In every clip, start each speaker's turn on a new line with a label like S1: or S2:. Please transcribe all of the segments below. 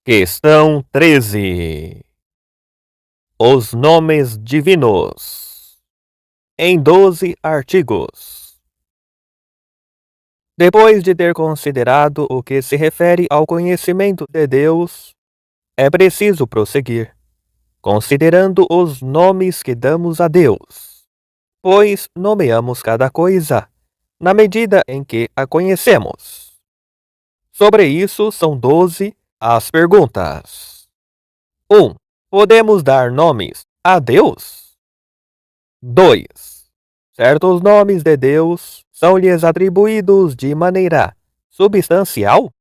S1: Questão 13. Os nomes divinos. Em 12 artigos. Depois de ter considerado o que se refere ao conhecimento de Deus, é preciso prosseguir, considerando os nomes que damos a Deus, pois nomeamos cada coisa na medida em que a conhecemos. Sobre isso são 12 as perguntas. 1. Podemos dar nomes a Deus? 2. Certos nomes de Deus são-lhes atribuídos de maneira substancial?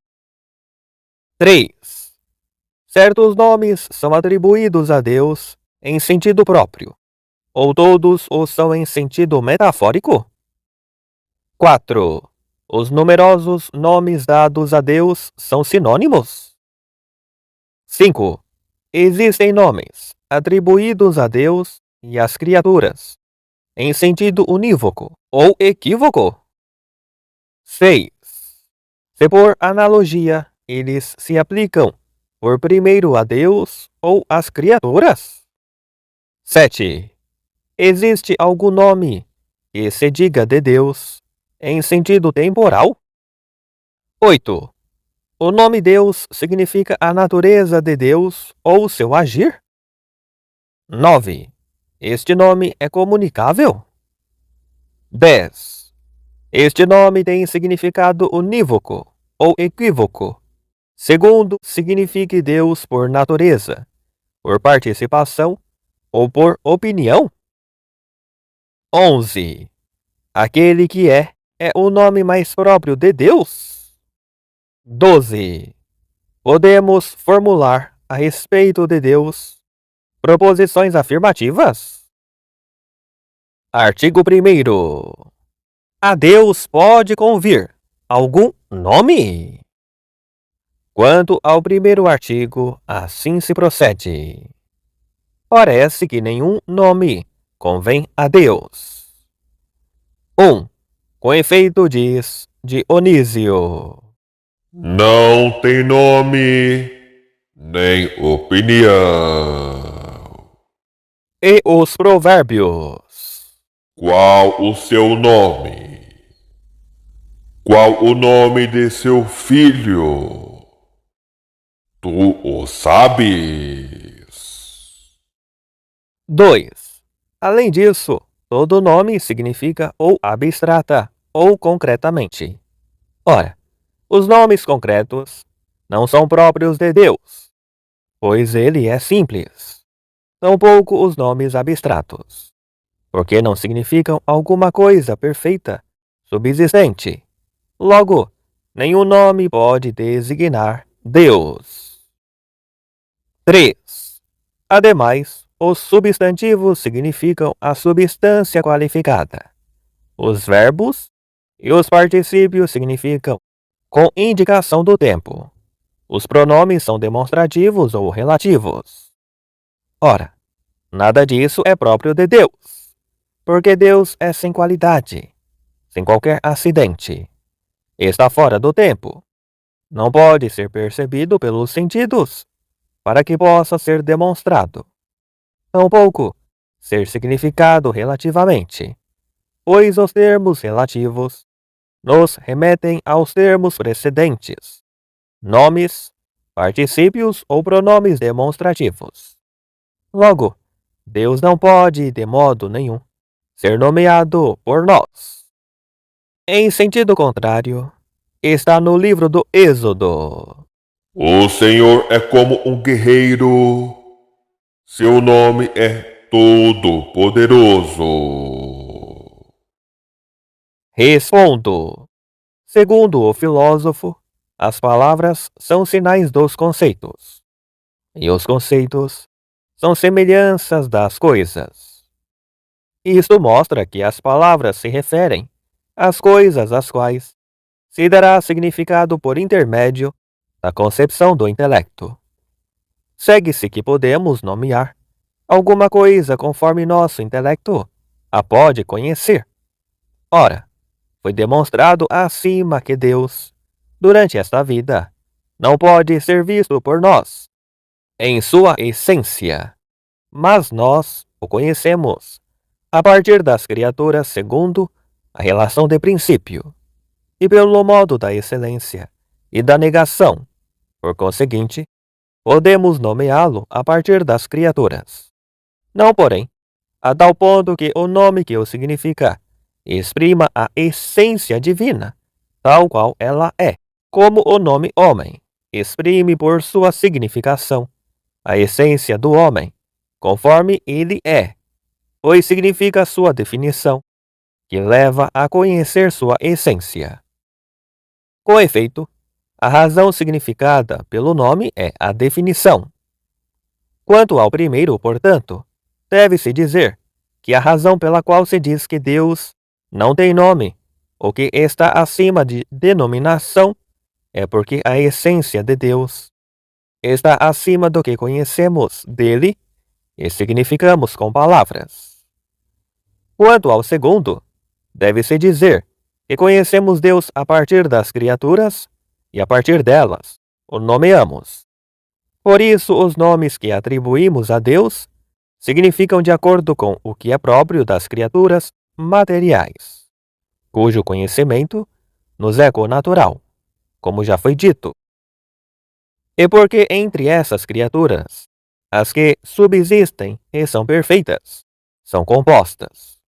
S1: 3. Certos nomes são atribuídos a Deus em sentido próprio, ou todos os são em sentido metafórico? 4. Os numerosos nomes dados a Deus são sinônimos? 5. Existem nomes atribuídos a Deus e às criaturas em sentido unívoco ou equívoco? 6. Se por analogia eles se aplicam por primeiro a Deus ou às criaturas? 7. Existe algum nome que se diga de Deus em sentido temporal? 8. O nome Deus significa a natureza de Deus ou seu agir? 9. Este nome é comunicável? 10. Este nome tem significado unívoco ou equívoco, segundo signifique Deus por natureza, por participação ou por opinião? 11. Aquele que é o nome mais próprio de Deus? 12. Podemos formular a respeito de Deus proposições afirmativas? Artigo 1º. A Deus pode convir algum nome? Quanto ao primeiro artigo, assim se procede. Parece que nenhum nome convém a Deus. 1. Com efeito diz Dionísio:
S2: não tem nome, nem opinião.
S1: E os provérbios:
S2: Qual o seu nome? Qual o nome de seu filho? Tu o sabes?
S1: 2. Além disso, todo nome significa ou abstrata ou concretamente. Ora, os nomes concretos não são próprios de Deus, pois ele é simples. Tampouco os nomes abstratos, porque não significam alguma coisa perfeita, subsistente. Logo, nenhum nome pode designar Deus. 3. Ademais, os substantivos significam a substância qualificada. Os verbos e os particípios significam com indicação do tempo. Os pronomes são demonstrativos ou relativos. Ora, nada disso é próprio de Deus, porque Deus é sem qualidade, sem qualquer acidente. Está fora do tempo. Não pode ser percebido pelos sentidos, para que possa ser demonstrado. Tampouco ser significado relativamente, pois os termos relativos nos remetem aos termos precedentes, nomes, particípios ou pronomes demonstrativos. Logo, Deus não pode, de modo nenhum, ser nomeado por nós. Em sentido contrário, está no livro do Êxodo:
S2: O Senhor é como um guerreiro. Seu nome é Todo-Poderoso.
S1: Respondo. Segundo o filósofo, as palavras são sinais dos conceitos, e os conceitos são semelhanças das coisas. Isto mostra que as palavras se referem às coisas às quais se dará significado por intermédio da concepção do intelecto. Segue-se que podemos nomear alguma coisa conforme nosso intelecto a pode conhecer. Ora, foi demonstrado acima que Deus, durante esta vida, não pode ser visto por nós em sua essência, mas nós o conhecemos a partir das criaturas segundo a relação de princípio e pelo modo da excelência e da negação. Por conseguinte, podemos nomeá-lo a partir das criaturas. Não, porém, a tal ponto que o nome que o significa exprima a essência divina, tal qual ela é, como o nome homem exprime por sua significação a essência do homem, conforme ele é, pois significa sua definição, que leva a conhecer sua essência. Com efeito, a razão significada pelo nome é a definição. Quanto ao primeiro, portanto, deve-se dizer que a razão pela qual se diz que Deus não tem nome, ou que está acima de denominação, é porque a essência de Deus está acima do que conhecemos dele e significamos com palavras. Quanto ao segundo, deve-se dizer que conhecemos Deus a partir das criaturas e a partir delas o nomeamos. Por isso, os nomes que atribuímos a Deus significam de acordo com o que é próprio das criaturas materiais, cujo conhecimento nos é connatural, como já foi dito. E porque entre essas criaturas, as que subsistem e são perfeitas, são compostas,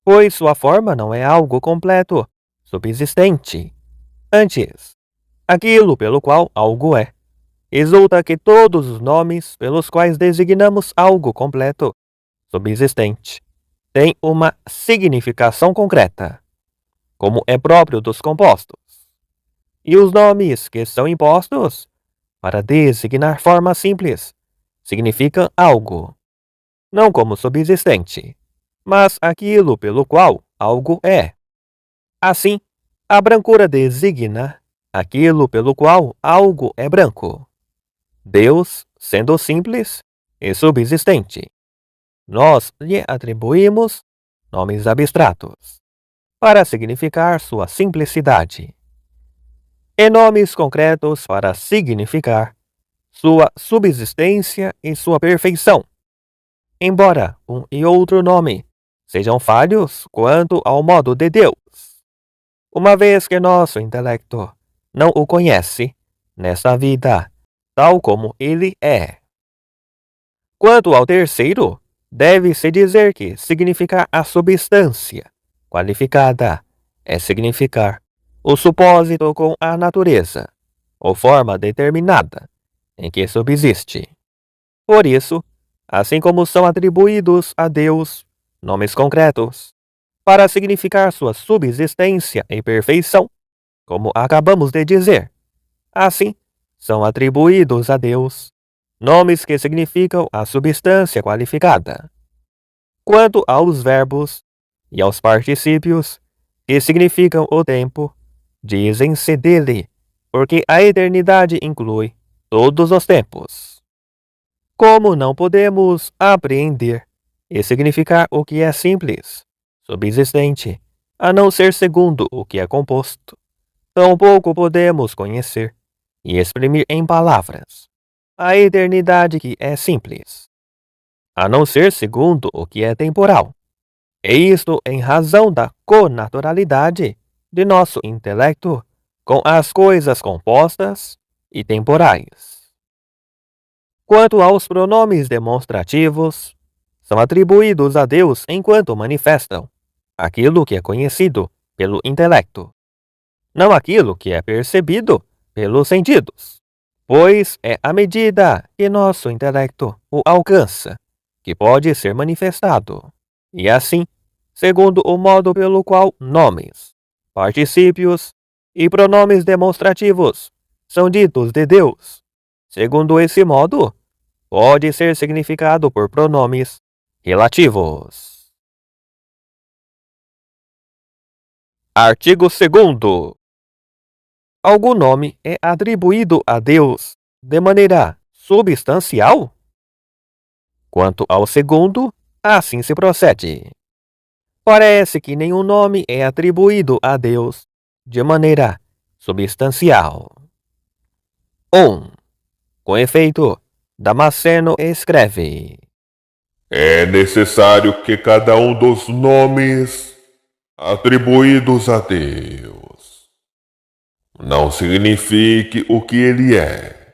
S1: pois sua forma não é algo completo, subsistente. Antes, aquilo pelo qual algo é. Resulta que todos os nomes pelos quais designamos algo completo, subsistente, têm uma significação concreta, como é próprio dos compostos. E os nomes que são impostos para designar forma simples significam algo, não como subsistente, mas aquilo pelo qual algo é. Assim, a brancura designa aquilo pelo qual algo é branco. Deus, sendo simples e subsistente, nós lhe atribuímos nomes abstratos para significar sua simplicidade, e nomes concretos para significar sua subsistência e sua perfeição, embora um e outro nome sejam falhos quanto ao modo de Deus, uma vez que nosso intelecto não o conhece nesta vida tal como ele é. Quanto ao terceiro, deve-se dizer que significar a substância qualificada é significar o supósito com a natureza, ou forma determinada, em que subsiste. Por isso, assim como são atribuídos a Deus nomes concretos, para significar sua subsistência e perfeição, como acabamos de dizer, assim são atribuídos a Deus nomes que significam a substância qualificada. Quanto aos verbos e aos particípios, que significam o tempo, dizem-se dele, porque a eternidade inclui todos os tempos. Como não podemos apreender e significar o que é simples, subsistente, a não ser segundo o que é composto, tampouco podemos conhecer e exprimir em palavras a eternidade que é simples, a não ser segundo o que é temporal, e isto em razão da connaturalidade de nosso intelecto com as coisas compostas e temporais. Quanto aos pronomes demonstrativos, são atribuídos a Deus enquanto manifestam aquilo que é conhecido pelo intelecto, não aquilo que é percebido pelos sentidos, pois é à medida que nosso intelecto o alcança que pode ser manifestado, e assim, segundo o modo pelo qual nomes, particípios e pronomes demonstrativos são ditos de Deus, segundo esse modo, pode ser significado por pronomes relativos. Artigo 2º. Algum nome é atribuído a Deus de maneira substancial? Quanto ao segundo, assim se procede. Parece que nenhum nome é atribuído a Deus de maneira substancial. 1. Com efeito, Damasceno escreve:
S2: É necessário que cada um dos nomes atribuídos a Deus não signifique o que ele é,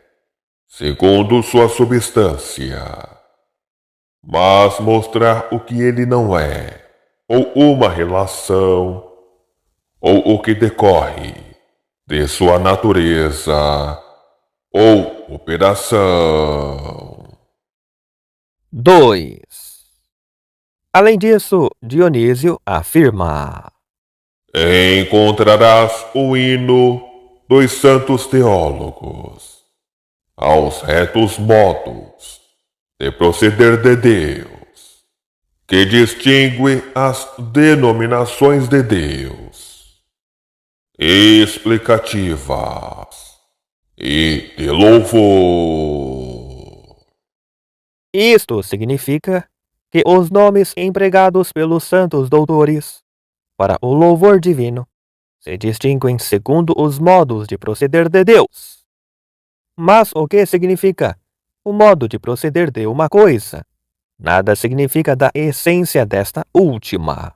S2: segundo sua substância, mas mostrar o que ele não é, ou uma relação, ou o que decorre de sua natureza ou operação.
S1: 2. Além disso, Dionísio afirma:
S2: Encontrarás o hino dos santos teólogos aos retos modos de proceder de Deus, que distingue as denominações de Deus, explicativas e de louvor.
S1: Isto significa que os nomes empregados pelos santos doutores para o louvor divino se distinguem segundo os modos de proceder de Deus. Mas o que significa o modo de proceder de uma coisa? Nada significa da essência desta última.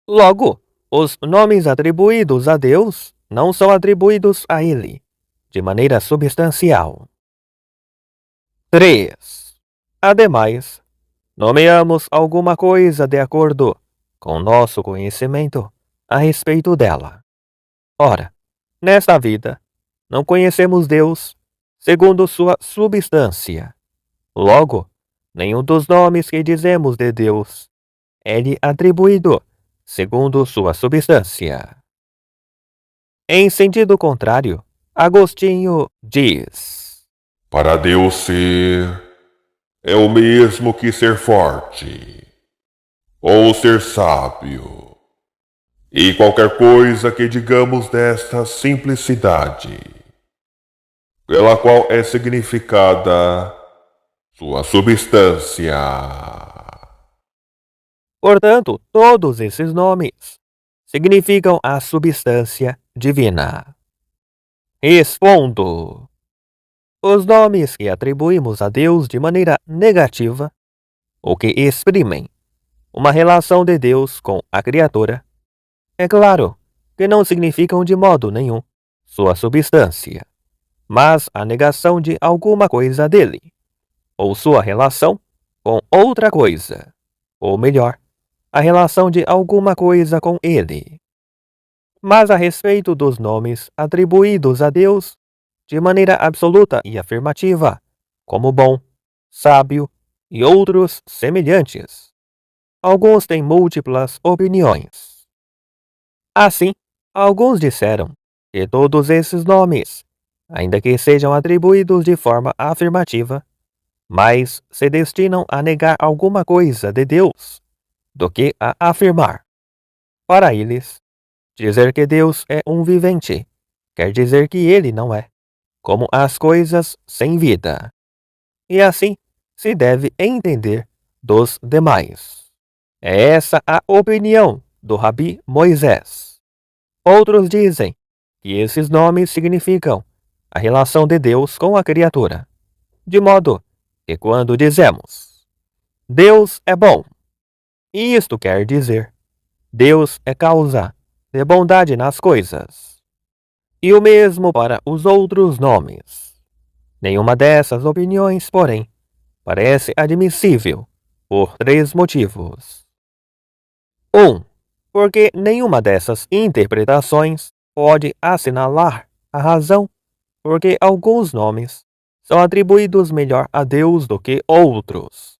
S1: Logo, os nomes atribuídos a Deus não são atribuídos a Ele, de maneira substancial. 3. Ademais, nomeamos alguma coisa de acordo com nosso conhecimento a respeito dela. Ora, nesta vida, não conhecemos Deus segundo sua substância. Logo, nenhum dos nomes que dizemos de Deus é-lhe atribuído segundo sua substância. Em sentido contrário, Agostinho diz:
S2: Para Deus ser é o mesmo que ser forte ou ser sábio, e qualquer coisa que digamos desta simplicidade, pela qual é significada sua substância.
S1: Portanto, todos esses nomes significam a substância divina. Respondo: os nomes que atribuímos a Deus de maneira negativa, ou que exprimem uma relação de Deus com a criatura, é claro que não significam de modo nenhum sua substância, mas a negação de alguma coisa dele, ou sua relação com outra coisa, ou melhor, a relação de alguma coisa com ele. Mas a respeito dos nomes atribuídos a Deus de maneira absoluta e afirmativa, como bom, sábio e outros semelhantes, alguns têm múltiplas opiniões. Assim, alguns disseram que todos esses nomes, ainda que sejam atribuídos de forma afirmativa, mais se destinam a negar alguma coisa de Deus do que a afirmar. Para eles, dizer que Deus é um vivente quer dizer que ele não é, como as coisas sem vida. E assim se deve entender dos demais. É essa a opinião do Rabi Moisés. Outros dizem que esses nomes significam a relação de Deus com a criatura, de modo que quando dizemos Deus é bom, isto quer dizer Deus é causa de bondade nas coisas. E o mesmo para os outros nomes. Nenhuma dessas opiniões, porém, parece admissível por 3 motivos. 1. Porque nenhuma dessas interpretações pode assinalar a razão porque alguns nomes são atribuídos melhor a Deus do que outros.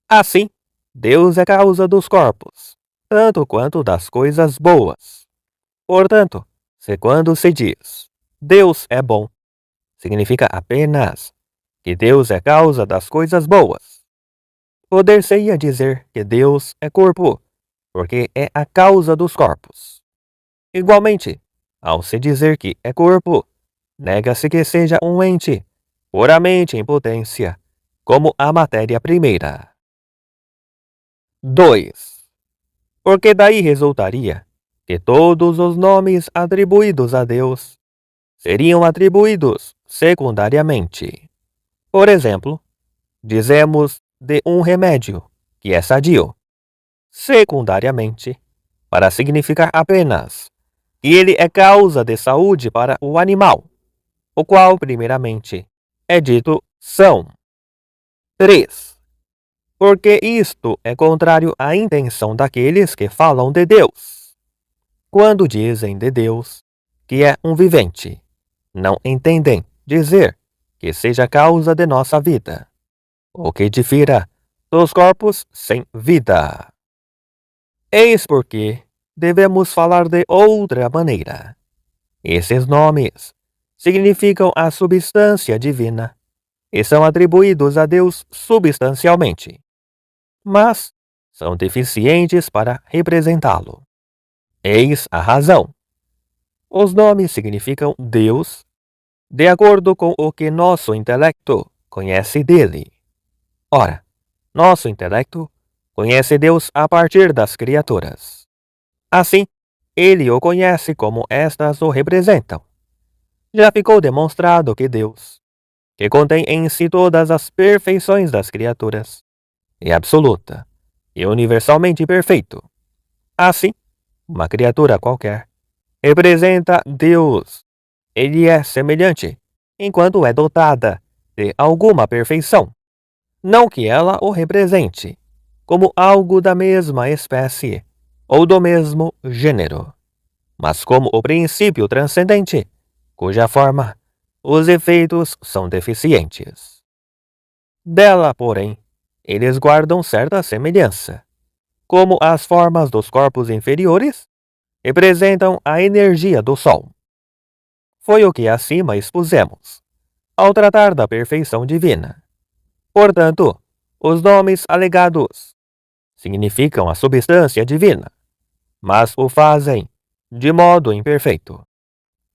S1: Assim, Deus é causa dos corpos, tanto quanto das coisas boas. Portanto, se quando se diz Deus é bom, significa apenas que Deus é causa das coisas boas. Poder-se-ia dizer que Deus é corpo, porque é a causa dos corpos. Igualmente, ao se dizer que é corpo, nega-se que seja um ente, puramente em potência, como a matéria primeira. 2. Porque daí resultaria que todos os nomes atribuídos a Deus seriam atribuídos secundariamente. Por exemplo, dizemos de um remédio que é sadio, secundariamente, para significar apenas que ele é causa de saúde para o animal, o qual, primeiramente, é dito são. 3. Porque isto é contrário à intenção daqueles que falam de Deus. Quando dizem de Deus que é um vivente, não entendem dizer que seja causa de nossa vida, o que difira dos corpos sem vida. Eis porque devemos falar de outra maneira. Esses nomes significam a substância divina e são atribuídos a Deus substancialmente, mas são deficientes para representá-lo. Eis a razão. Os nomes significam Deus de acordo com o que nosso intelecto conhece dele. Ora, nosso intelecto conhece Deus a partir das criaturas. Assim, ele o conhece como estas o representam. Já ficou demonstrado que Deus, que contém em si todas as perfeições das criaturas, é absoluta e universalmente perfeito. Assim, uma criatura qualquer representa Deus. Ele é semelhante, enquanto é dotada de alguma perfeição. Não que ela o represente como algo da mesma espécie ou do mesmo gênero, mas como o princípio transcendente, cuja forma os efeitos são deficientes. Dela, porém, eles guardam certa semelhança, como as formas dos corpos inferiores representam a energia do Sol. Foi o que acima expusemos, ao tratar da perfeição divina. Portanto, os nomes alegados significam a substância divina, mas o fazem de modo imperfeito,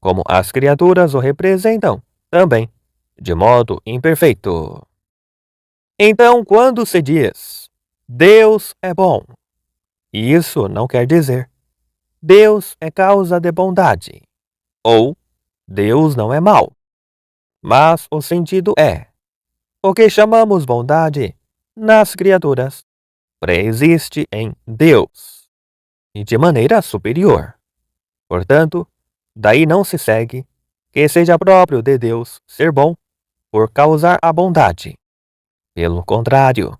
S1: como as criaturas o representam também de modo imperfeito. Então, quando se diz Deus é bom, isso não quer dizer Deus é causa de bondade ou Deus não é mau, mas o sentido é: o que chamamos bondade nas criaturas preexiste em Deus e de maneira superior. Portanto, daí não se segue que seja próprio de Deus ser bom por causar a bondade. Pelo contrário,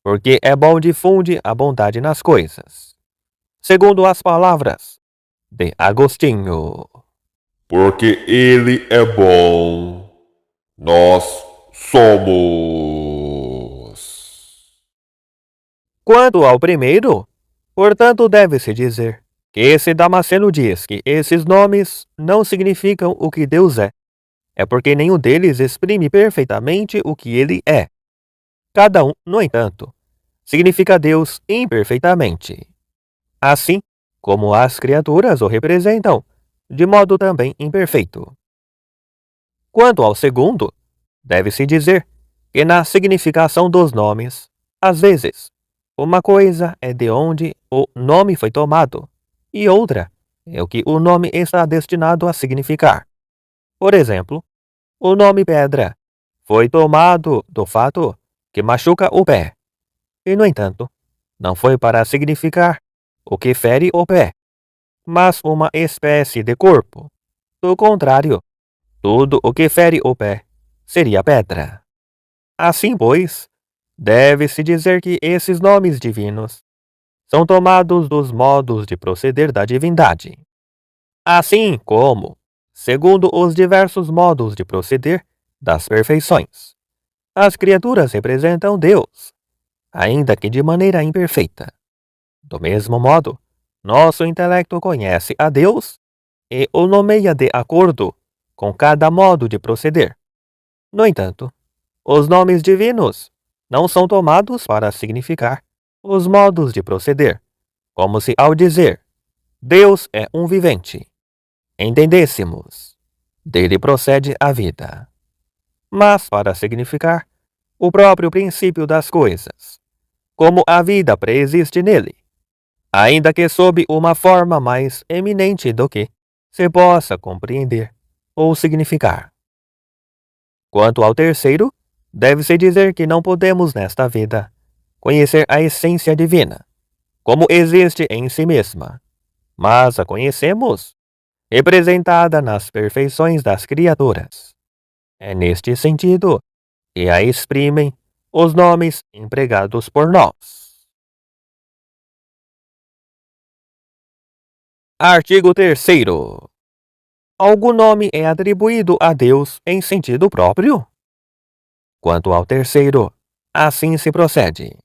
S1: porque é bom difunde a bondade nas coisas. Segundo as palavras de Agostinho.
S2: Porque ele é bom, nós somos.
S1: Quanto ao primeiro, portanto, deve-se dizer que esse Damasceno diz que esses nomes não significam o que Deus é porque nenhum deles exprime perfeitamente o que ele é. Cada um, no entanto, significa Deus imperfeitamente, assim como as criaturas o representam, de modo também imperfeito. Quanto ao segundo, deve-se dizer que na significação dos nomes, às vezes, uma coisa é de onde o nome foi tomado, e outra é o que o nome está destinado a significar. Por exemplo, o nome pedra foi tomado do fato que machuca o pé, e, no entanto, não foi para significar o que fere o pé, mas uma espécie de corpo. Do contrário, tudo o que fere o pé seria pedra. Assim, pois, deve-se dizer que esses nomes divinos são tomados dos modos de proceder da divindade, assim como, segundo os diversos modos de proceder das perfeições, as criaturas representam Deus, ainda que de maneira imperfeita. Do mesmo modo, nosso intelecto conhece a Deus e o nomeia de acordo com cada modo de proceder. No entanto, os nomes divinos não são tomados para significar os modos de proceder, como se ao dizer Deus é um vivente, entendêssemos, dele procede a vida, mas para significar o próprio princípio das coisas, como a vida preexiste nele, ainda que sob uma forma mais eminente do que se possa compreender ou significar. Quanto ao terceiro, deve-se dizer que não podemos nesta vida conhecer a essência divina, como existe em si mesma, mas a conhecemos representada nas perfeições das criaturas. É neste sentido que a exprimem os nomes empregados por nós. Artigo 3º. Algum nome é atribuído a Deus em sentido próprio? Quanto ao terceiro, assim se procede.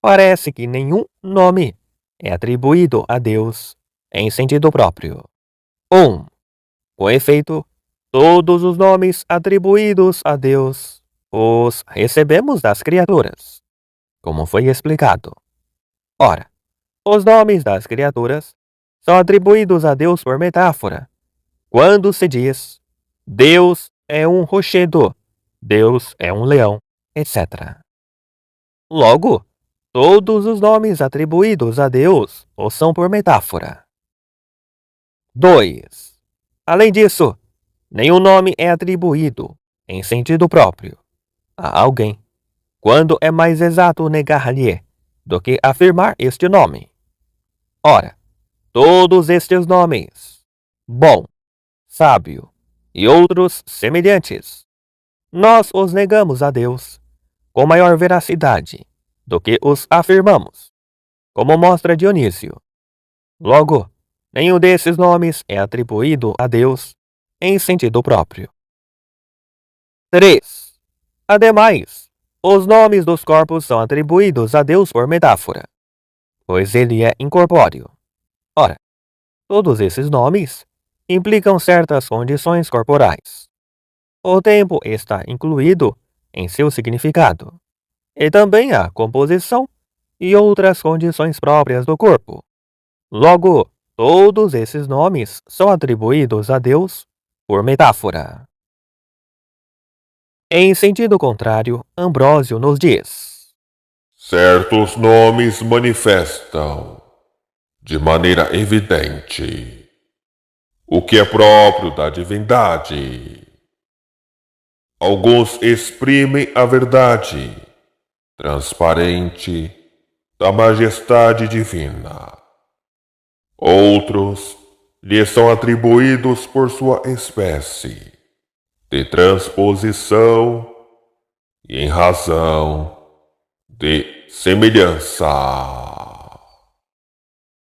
S1: Parece que nenhum nome é atribuído a Deus em sentido próprio. 1. Com efeito, todos os nomes atribuídos a Deus os recebemos das criaturas, como foi explicado. Ora, os nomes das criaturas são atribuídos a Deus por metáfora, quando se diz Deus é um rochedo, Deus é um leão, etc. Logo, todos os nomes atribuídos a Deus o são por metáfora. 2. Além disso, nenhum nome é atribuído, em sentido próprio, a alguém, quando é mais exato negar-lhe do que afirmar este nome. Ora, todos estes nomes, bom, sábio e outros semelhantes, nós os negamos a Deus com maior veracidade do que os afirmamos, como mostra Dionísio. Logo, nenhum desses nomes é atribuído a Deus em sentido próprio. 3. Ademais, os nomes dos corpos são atribuídos a Deus por metáfora, pois ele é incorpóreo. Ora, todos esses nomes implicam certas condições corporais. O tempo está incluído em seu significado, e também a composição e outras condições próprias do corpo. Logo, todos esses nomes são atribuídos a Deus por metáfora. Em sentido contrário, Ambrósio nos diz:
S2: certos nomes manifestam, de maneira evidente, o que é próprio da divindade. Alguns exprimem a verdade transparente da majestade divina. Outros lhe são atribuídos por sua espécie de transposição e em razão de semelhança.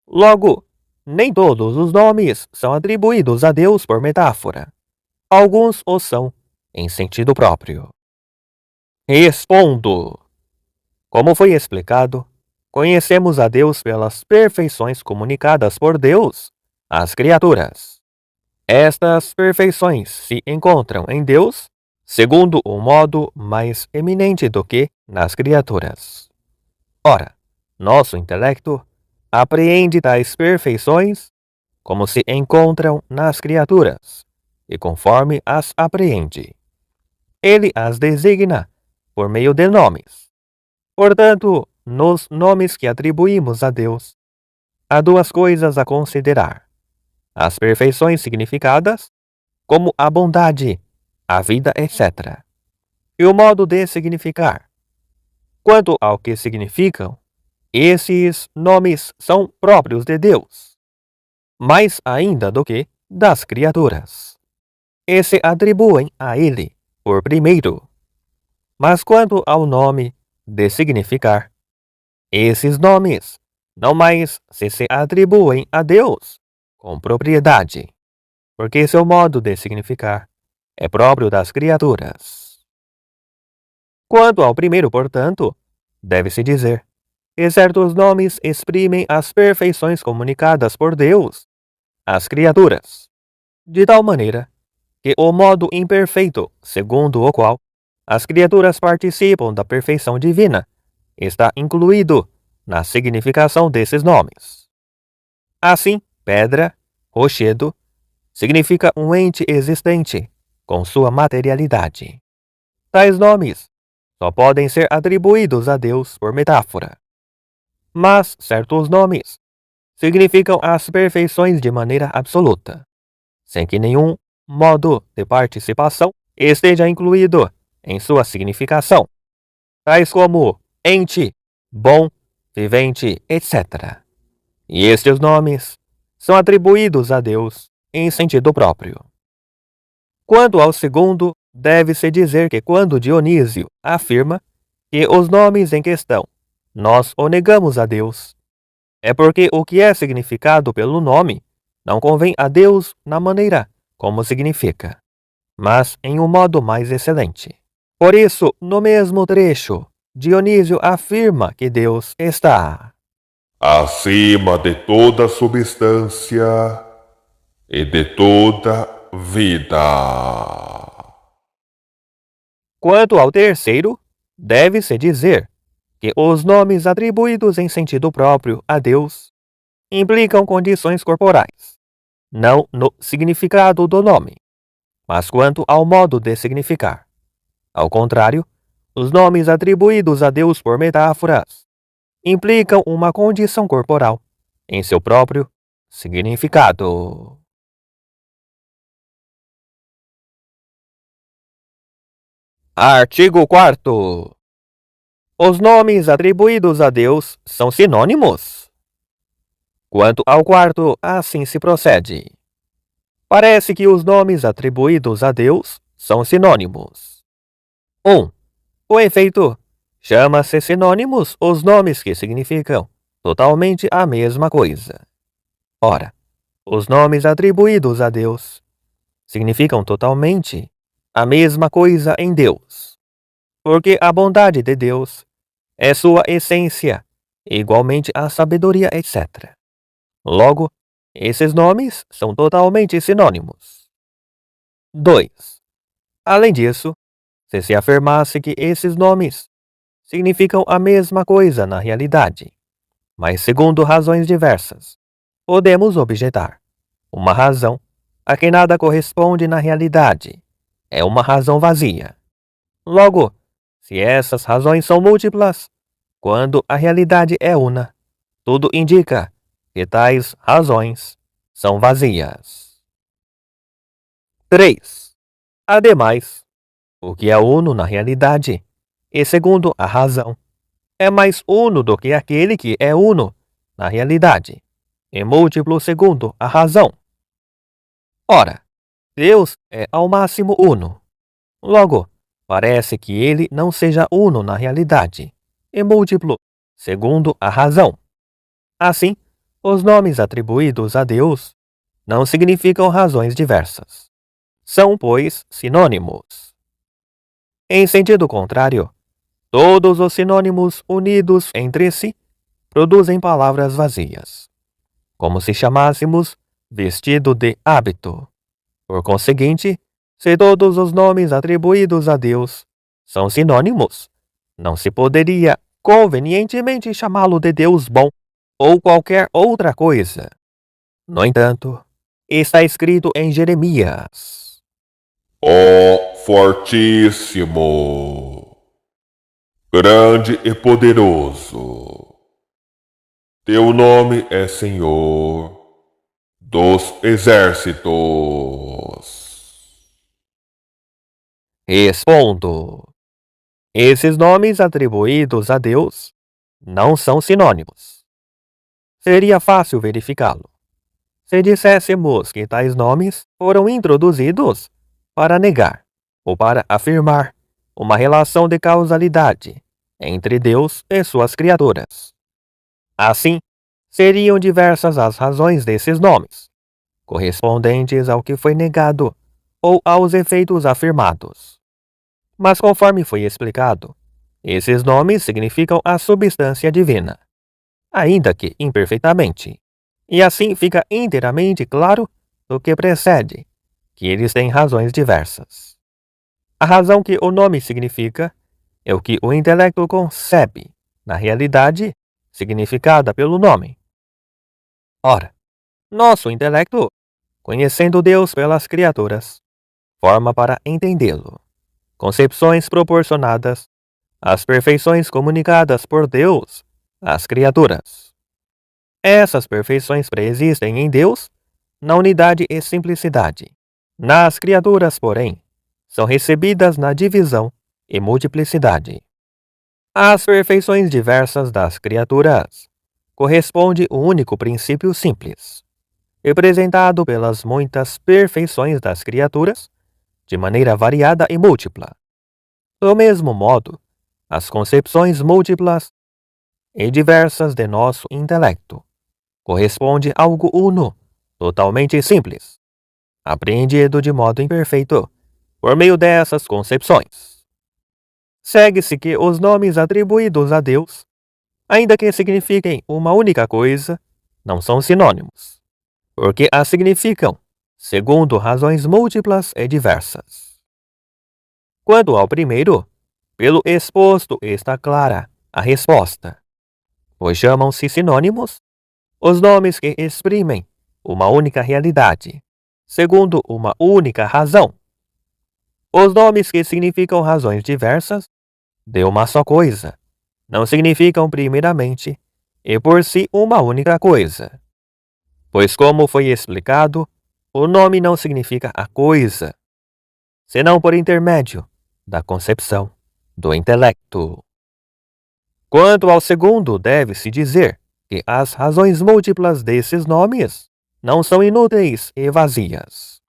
S1: Logo, nem todos os nomes são atribuídos a Deus por metáfora. Alguns o são em sentido próprio. Respondo. Como foi explicado, conhecemos a Deus pelas perfeições comunicadas por Deus às criaturas. Estas perfeições se encontram em Deus, segundo o modo mais eminente do que nas criaturas. Ora, nosso intelecto apreende tais perfeições como se encontram nas criaturas, e conforme as apreende. Ele as designa por meio de nomes. Portanto, nos nomes que atribuímos a Deus, há duas coisas a considerar: as perfeições significadas, como a bondade, a vida, etc., e o modo de significar. Quanto ao que significam, esses nomes são próprios de Deus, mais ainda do que das criaturas, e se atribuem a Ele por primeiro. Mas quanto ao nome de significar, esses nomes não mais se atribuem a Deus com propriedade, porque seu modo de significar é próprio das criaturas. Quanto ao primeiro, portanto, deve-se dizer que certos nomes exprimem as perfeições comunicadas por Deus às criaturas, de tal maneira que o modo imperfeito, segundo o qual as criaturas participam da perfeição divina, está incluído na significação desses nomes. Assim, pedra, rochedo, significa um ente existente, com sua materialidade. Tais nomes só podem ser atribuídos a Deus por metáfora. Mas certos nomes significam as perfeições de maneira absoluta, sem que nenhum modo de participação esteja incluído em sua significação, tais como ente, bom, vivente, etc. E estes nomes são atribuídos a Deus em sentido próprio. Quanto ao segundo, deve-se dizer que quando Dionísio afirma que os nomes em questão nós o negamos a Deus, é porque o que é significado pelo nome não convém a Deus na maneira como significa, mas em um modo mais excelente. Por isso, no mesmo trecho, Dionísio afirma que Deus está
S2: acima de toda substância e de toda vida.
S1: Quanto ao terceiro, deve-se dizer que os nomes atribuídos em sentido próprio a Deus implicam condições corporais, não no significado do nome, mas quanto ao modo de significar. Ao contrário, os nomes atribuídos a Deus por metáforas implicam uma condição corporal em seu próprio significado. Artigo 4º. Os nomes atribuídos a Deus são sinônimos? Quanto ao quarto, assim se procede. Parece que os nomes atribuídos a Deus são sinônimos. 1. O efeito, chama-se sinônimos os nomes que significam totalmente a mesma coisa. Ora, os nomes atribuídos a Deus significam totalmente a mesma coisa em Deus, porque a bondade de Deus é sua essência, igualmente a sabedoria, etc. Logo, esses nomes são totalmente sinônimos. 2. Além disso, se afirmasse que esses nomes significam a mesma coisa na realidade, mas segundo razões diversas, podemos objetar. Uma razão a que nada corresponde na realidade é uma razão vazia. Logo, se essas razões são múltiplas, quando a realidade é una, tudo indica que tais razões são vazias. 3. Ademais, o que é uno na realidade, e segundo a razão, é mais uno do que aquele que é uno na realidade, e múltiplo segundo a razão. Ora, Deus é ao máximo uno. Logo, parece que ele não seja uno na realidade, e múltiplo segundo a razão. Assim, os nomes atribuídos a Deus não significam razões diversas. São, pois, sinônimos. Em sentido contrário, todos os sinônimos unidos entre si produzem palavras vazias, como se chamássemos vestido de hábito. Por conseguinte, se todos os nomes atribuídos a Deus são sinônimos, não se poderia convenientemente chamá-lo de Deus bom ou qualquer outra coisa. No entanto, está escrito em Jeremias:
S2: Ó Fortíssimo, grande e poderoso, teu nome é Senhor dos exércitos.
S1: Respondo. Esses nomes atribuídos a Deus não são sinônimos. Seria fácil verificá-lo se disséssemos que tais nomes foram introduzidos para negar ou para afirmar uma relação de causalidade entre Deus e suas criaturas. Assim, seriam diversas as razões desses nomes, correspondentes ao que foi negado ou aos efeitos afirmados. Mas conforme foi explicado, esses nomes significam a substância divina, ainda que imperfeitamente, e assim fica inteiramente claro do que precede, que eles têm razões diversas. A razão que o nome significa é o que o intelecto concebe, na realidade, significada pelo nome. Ora, nosso intelecto, conhecendo Deus pelas criaturas, forma para entendê-lo concepções proporcionadas às perfeições comunicadas por Deus às criaturas. Essas perfeições preexistem em Deus na unidade e simplicidade. Nas criaturas, porém, são recebidas na divisão e multiplicidade. Às perfeições diversas das criaturas corresponde um único princípio simples, representado pelas muitas perfeições das criaturas, de maneira variada e múltipla. Do mesmo modo, as concepções múltiplas e diversas de nosso intelecto corresponde a algo uno, totalmente simples, apreendido de modo imperfeito por meio dessas concepções. Segue-se que os nomes atribuídos a Deus, ainda que signifiquem uma única coisa, não são sinônimos, porque a significam segundo razões múltiplas e diversas. Quanto ao primeiro, pelo exposto está clara a resposta, pois chamam-se sinônimos os nomes que exprimem uma única realidade, segundo uma única razão. Os nomes que significam razões diversas de uma só coisa não significam primeiramente e por si uma única coisa, pois, como foi explicado, o nome não significa a coisa, senão por intermédio da concepção do intelecto. Quanto ao segundo, deve-se dizer que as razões múltiplas desses nomes não são inúteis e vazias,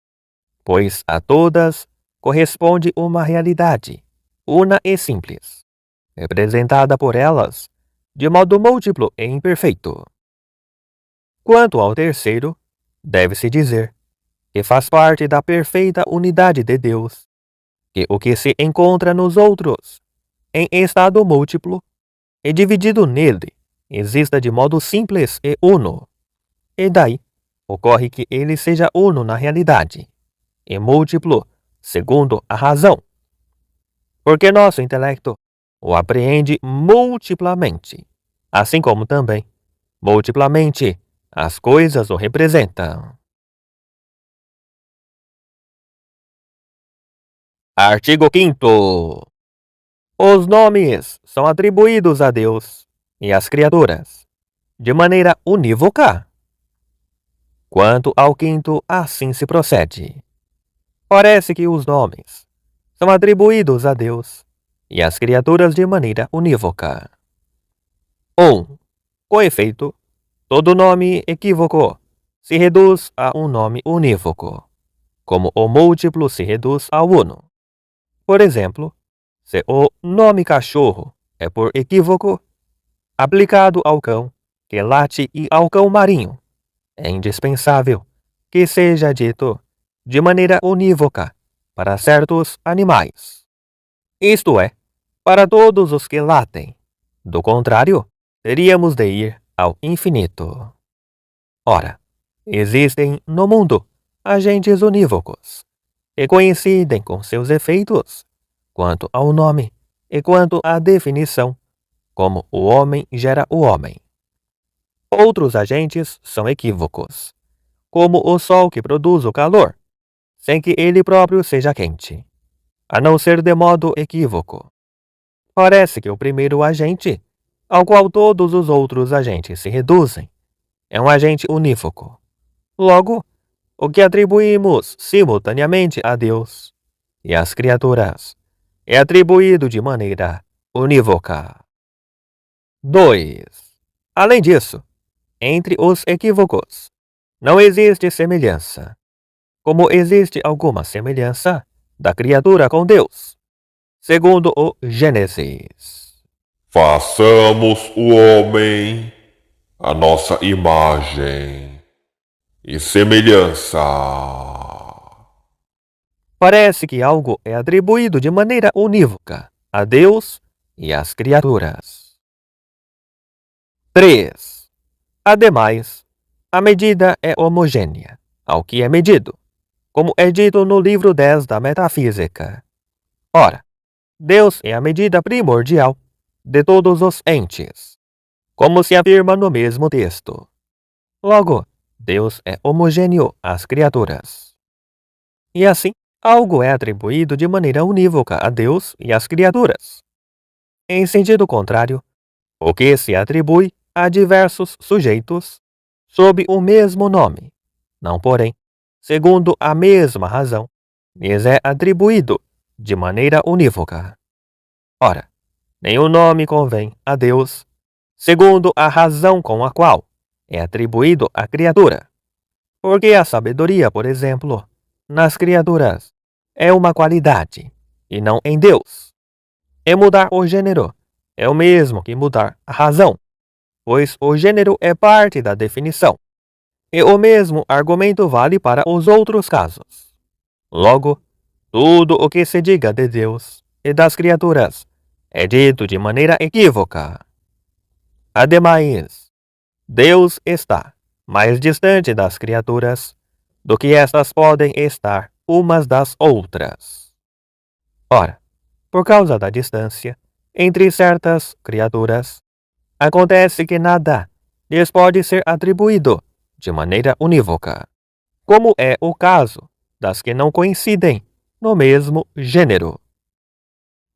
S1: pois a todas corresponde uma realidade, una e simples, representada por elas de modo múltiplo e imperfeito. Quanto ao terceiro, deve-se dizer que faz parte da perfeita unidade de Deus, que o que se encontra nos outros, em estado múltiplo, e dividido nele, exista de modo simples e uno, e daí ocorre que ele seja uno na realidade, e múltiplo segundo a razão, porque nosso intelecto o apreende multiplamente, assim como também, multiplamente, as coisas o representam. Artigo 5º. Os nomes são atribuídos a Deus e às criaturas, de maneira unívoca. Quanto ao quinto, assim se procede. Parece que os nomes são atribuídos a Deus e às criaturas de maneira unívoca. 1. Com efeito, todo nome equívoco se reduz a um nome unívoco, como o múltiplo se reduz ao uno. Por exemplo, se o nome cachorro é por equívoco aplicado ao cão que late e ao cão marinho, é indispensável que seja dito de maneira unívoca para certos animais, isto é, para todos os que latem. Do contrário, teríamos de ir ao infinito. Ora, existem no mundo agentes unívocos que coincidem com seus efeitos quanto ao nome e quanto à definição, como o homem gera o homem. Outros agentes são equívocos, como o sol que produz o calor, sem que ele próprio seja quente, a não ser de modo equívoco. Parece que o primeiro agente, ao qual todos os outros agentes se reduzem, é um agente unívoco. Logo, o que atribuímos simultaneamente a Deus e às criaturas é atribuído de maneira unívoca. 2. Além disso, entre os equívocos, não existe semelhança, como existe alguma semelhança da criatura com Deus, segundo o Gênesis.
S2: Façamos o homem a nossa imagem e semelhança.
S1: Parece que algo é atribuído de maneira unívoca a Deus e às criaturas. 3. Ademais, a medida é homogênea ao que é medido, como é dito no livro 10 da Metafísica. Ora, Deus é a medida primordial de todos os entes, como se afirma no mesmo texto. Logo, Deus é homogêneo às criaturas. E assim, algo é atribuído de maneira unívoca a Deus e às criaturas. Em sentido contrário, o que se atribui a diversos sujeitos sob o mesmo nome, não porém, segundo a mesma razão, lhes é atribuído de maneira unívoca. Ora, nenhum nome convém a Deus, segundo a razão com a qual é atribuído à criatura. Porque a sabedoria, por exemplo, nas criaturas, é uma qualidade, e não em Deus. E mudar o gênero é o mesmo que mudar a razão, pois o gênero é parte da definição. E o mesmo argumento vale para os outros casos. Logo, tudo o que se diga de Deus e das criaturas é dito de maneira equívoca. Ademais, Deus está mais distante das criaturas do que estas podem estar umas das outras. Ora, por causa da distância entre certas criaturas, acontece que nada lhes pode ser atribuído de maneira unívoca, como é o caso das que não coincidem no mesmo gênero.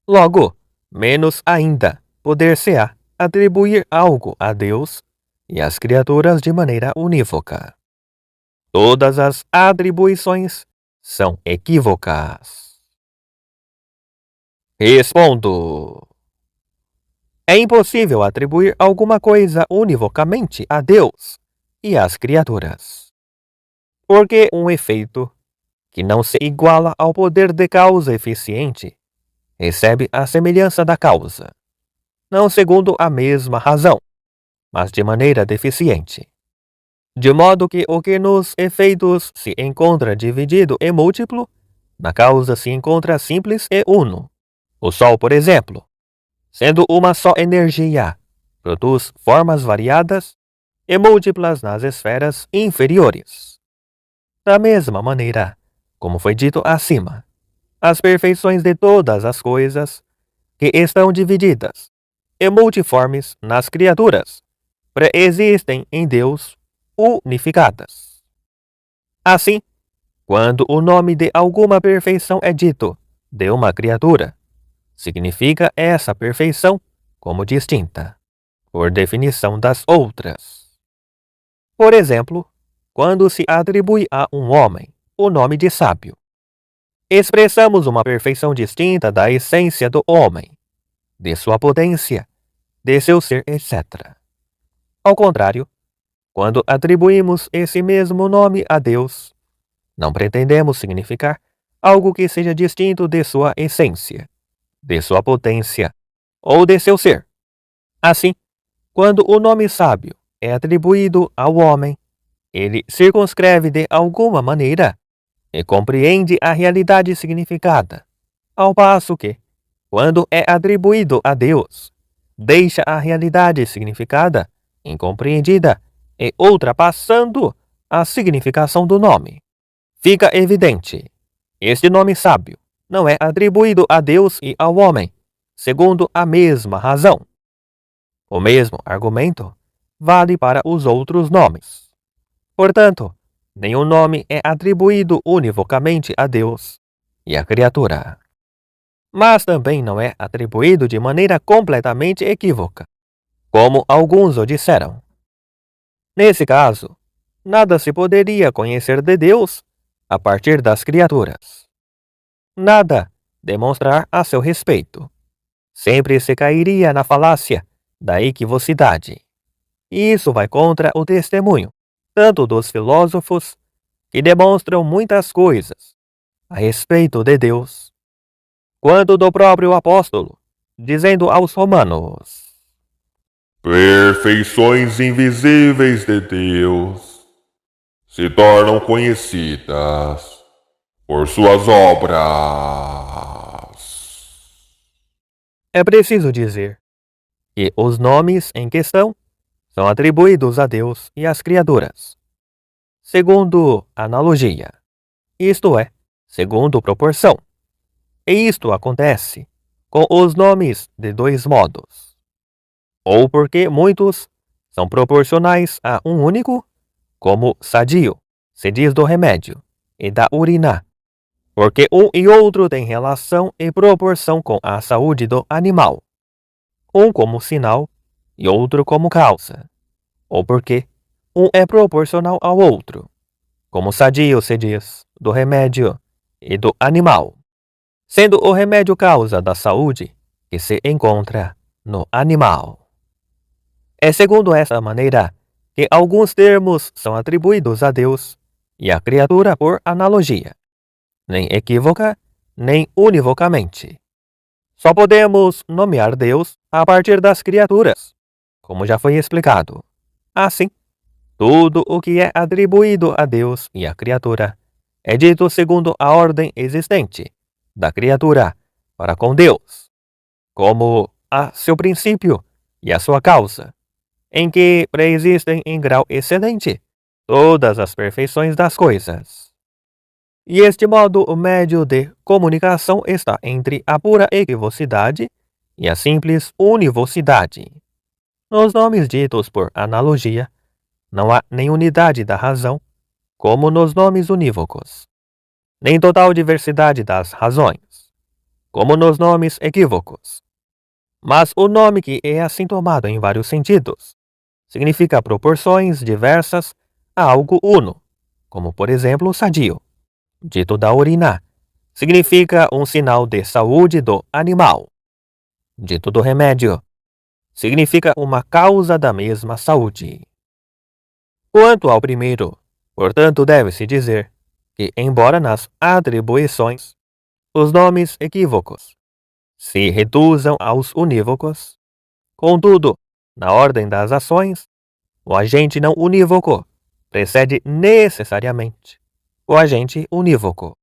S1: Logo, menos ainda poder-se-á atribuir algo a Deus e às criaturas de maneira unívoca. Todas as atribuições são equívocas. Respondo. É impossível atribuir alguma coisa univocamente a Deus e às criaturas. Porque um efeito que não se iguala ao poder de causa eficiente recebe a semelhança da causa, não segundo a mesma razão, mas de maneira deficiente. De modo que o que nos efeitos se encontra dividido e múltiplo, na causa se encontra simples e uno. O Sol, por exemplo, sendo uma só energia, produz formas variadas e múltiplas nas esferas inferiores. Da mesma maneira, como foi dito acima, as perfeições de todas as coisas que estão divididas e multiformes nas criaturas preexistem em Deus unificadas. Assim, quando o nome de alguma perfeição é dito de uma criatura, significa essa perfeição como distinta, por definição das outras. Por exemplo, quando se atribui a um homem o nome de sábio, expressamos uma perfeição distinta da essência do homem, de sua potência, de seu ser, etc. Ao contrário, quando atribuímos esse mesmo nome a Deus, não pretendemos significar algo que seja distinto de sua essência, de sua potência ou de seu ser. Assim, quando o nome sábio é atribuído ao homem, ele circunscreve de alguma maneira e compreende a realidade significada, ao passo que, quando é atribuído a Deus, deixa a realidade significada incompreendida e ultrapassando a significação do nome. Fica evidente, este nome sábio não é atribuído a Deus e ao homem, segundo a mesma razão. O mesmo argumento vale para os outros nomes. Portanto, nenhum nome é atribuído univocamente a Deus e à criatura. Mas também não é atribuído de maneira completamente equívoca, como alguns o disseram. Nesse caso, nada se poderia conhecer de Deus a partir das criaturas. Nada demonstrar a seu respeito. Sempre se cairia na falácia da equivocidade. E isso vai contra o testemunho, tanto dos filósofos, que demonstram muitas coisas a respeito de Deus, quanto do próprio apóstolo, dizendo aos romanos:
S2: Perfeições invisíveis de Deus se tornam conhecidas por suas obras.
S1: É preciso dizer que os nomes em questão são atribuídos a Deus e às criaturas, segundo analogia, isto é, segundo proporção. E isto acontece com os nomes de dois modos. Ou porque muitos são proporcionais a um único, como sadio, se diz do remédio, e da urina, porque um e outro têm relação e proporção com a saúde do animal, um como sinal e outro como causa, ou porque um é proporcional ao outro, como sadio se diz do remédio e do animal. sendo o remédio causa da saúde que se encontra no animal. É segundo essa maneira que alguns termos são atribuídos a Deus e à criatura por analogia, nem equívoca, nem univocamente. Só podemos nomear Deus a partir das criaturas, como já foi explicado. Assim, tudo o que é atribuído a Deus e à criatura é dito segundo a ordem existente da criatura para com Deus, como a seu princípio e a sua causa, em que preexistem em grau excedente todas as perfeições das coisas. E este modo médio de comunicação está entre a pura equivocidade e a simples univocidade. Nos nomes ditos por analogia, não há nem unidade da razão, como nos nomes unívocos, nem total diversidade das razões, como nos nomes equívocos. Mas o nome que é assim tomado em vários sentidos significa proporções diversas a algo uno, como por exemplo sadio, dito da urina, significa um sinal de saúde do animal. Dito do remédio, significa uma causa da mesma saúde. Quanto ao primeiro, portanto, deve-se dizer que, embora nas atribuições os nomes equívocos se reduzam aos unívocos, contudo, na ordem das ações, o agente não unívoco precede necessariamente o agente unívoco,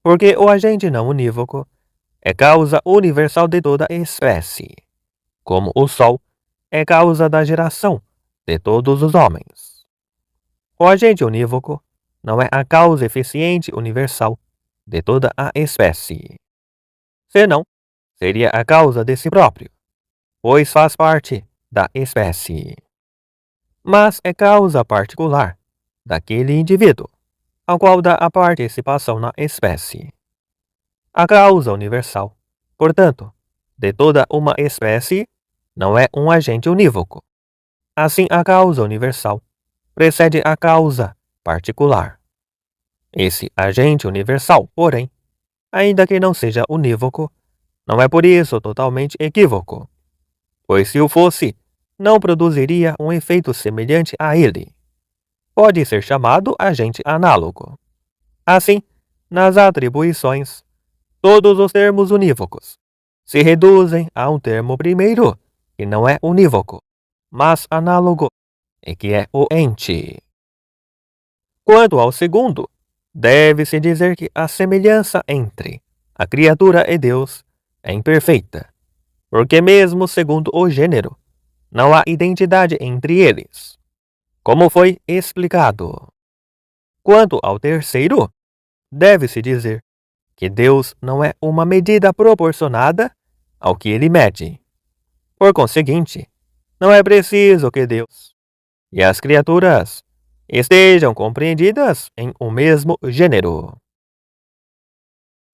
S1: porque o agente não unívoco é causa universal de toda espécie, como o Sol é causa da geração de todos os homens. O agente unívoco não é a causa eficiente universal de toda a espécie, senão seria a causa de si próprio, pois faz parte da espécie. Mas é causa particular daquele indivíduo, ao qual dá a participação na espécie. A causa universal, portanto, de toda uma espécie, não é um agente unívoco. Assim, a causa universal precede a causa particular. Esse agente universal, porém, ainda que não seja unívoco, não é por isso totalmente equívoco, pois se o fosse, não produziria um efeito semelhante a ele. Pode ser chamado agente análogo. Assim, nas atribuições, todos os termos unívocos se reduzem a um termo primeiro, que não é unívoco, mas análogo, e que é o ente. Quanto ao segundo, deve-se dizer que a semelhança entre a criatura e Deus é imperfeita, porque mesmo segundo o gênero, não há identidade entre eles, como foi explicado. Quanto ao terceiro, deve-se dizer que Deus não é uma medida proporcionada ao que ele mede. Por conseguinte, não é preciso que Deus e as criaturas estejam compreendidas em um mesmo gênero.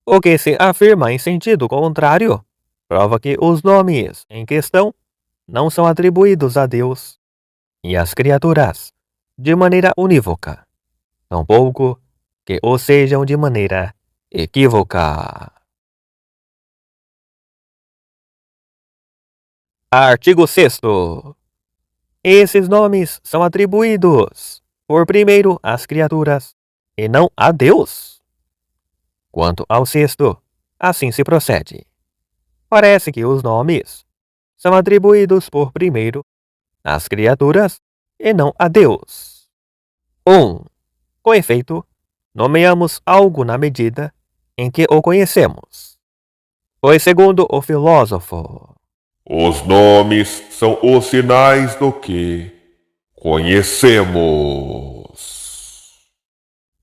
S1: O que se afirma em sentido contrário prova que os nomes em questão não são atribuídos a Deus e às criaturas de maneira unívoca, tampouco que o sejam de maneira equívoca. Artigo 6º. Esses nomes são atribuídos, por primeiro, às criaturas, e não a Deus. Quanto ao sexto, assim se procede. Parece que os nomes são atribuídos por primeiro às criaturas e não a Deus. 1. Com efeito, nomeamos algo na medida em que o conhecemos. Pois, segundo o filósofo,
S2: Os nomes são os sinais do que conhecemos.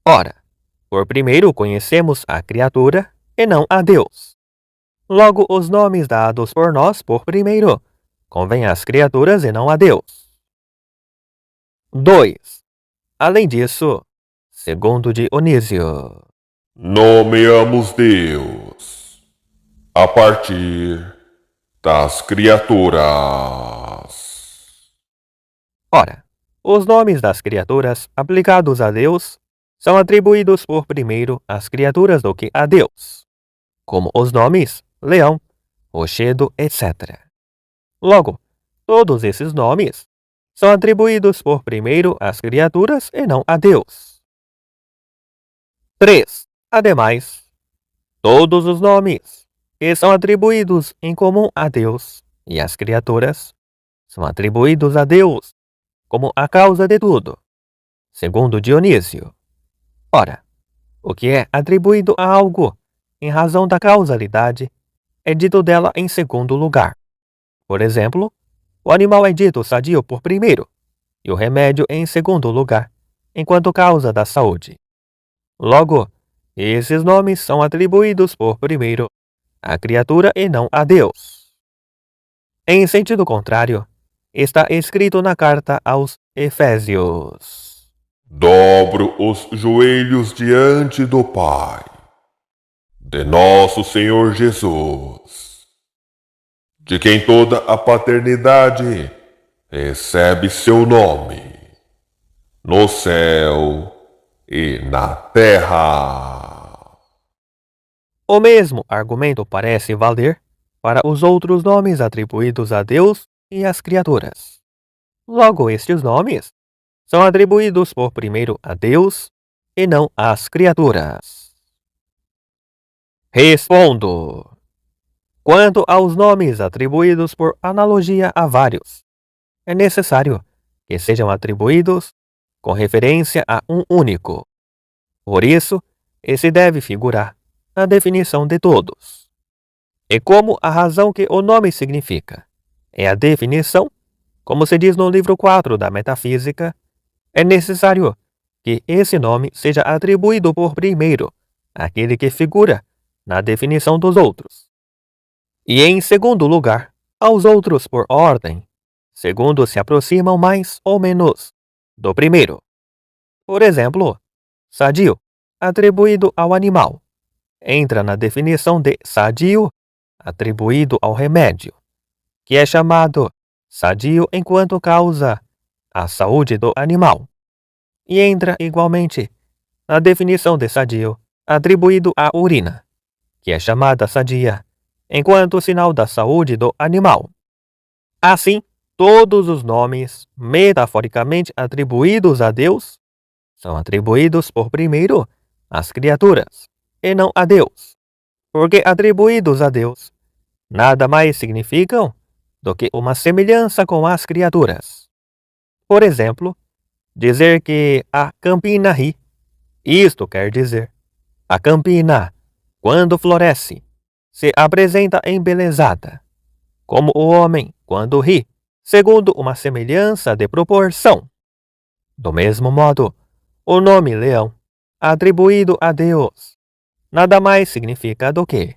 S1: ora, por primeiro conhecemos a criatura e não a Deus. Logo, os nomes dados por nós por primeiro convêm às criaturas e não a Deus. 2. Além disso, segundo Dionísio,
S2: Nomeamos Deus a partir das criaturas.
S1: ora, os nomes das criaturas aplicados a Deus são atribuídos por primeiro às criaturas do que a Deus. como os nomes leão, rochedo, etc. Logo, todos esses nomes são atribuídos por primeiro às criaturas e não a Deus. 3. Ademais, todos os nomes que são atribuídos em comum a Deus e às criaturas são atribuídos a Deus como a causa de tudo, segundo Dionísio. Ora, o que é atribuído a algo em razão da causalidade é dito dela em segundo lugar. Por exemplo, o animal é dito sadio por primeiro e o remédio em segundo lugar, enquanto causa da saúde. Logo, esses nomes são atribuídos por primeiro à criatura e não a Deus. Em sentido contrário, está escrito na carta aos Efésios:
S2: Dobro os joelhos diante do Pai, de nosso Senhor Jesus, de quem toda a paternidade recebe seu nome, no céu e na terra.
S1: O mesmo argumento parece valer para os outros nomes atribuídos a Deus e às criaturas. Logo, estes nomes são atribuídos por primeiro a Deus e não às criaturas. Respondo. Quanto aos nomes atribuídos por analogia a vários, é necessário que sejam atribuídos com referência a um único. Por isso, esse deve figurar na definição de todos. E como a razão que o nome significa é a definição, como se diz no livro 4 da Metafísica, é necessário que esse nome seja atribuído por primeiro àquele que figura na definição dos outros, e em segundo lugar aos outros por ordem, segundo se aproximam mais ou menos do primeiro. Por exemplo, sadio, atribuído ao animal, entra na definição de sadio, atribuído ao remédio, que é chamado sadio enquanto causa a saúde do animal, e entra igualmente na definição de sadio, atribuído à urina, que é chamada sadia, enquanto sinal da saúde do animal. Assim, todos os nomes metaforicamente atribuídos a Deus são atribuídos por primeiro às criaturas, e não a Deus, porque atribuídos a Deus nada mais significam do que uma semelhança com as criaturas. Por exemplo, dizer que a campina ri, isto quer dizer, a campina, quando floresce, se apresenta embelezada, como o homem quando ri, segundo uma semelhança de proporção. Do mesmo modo, o nome leão, atribuído a Deus, nada mais significa do que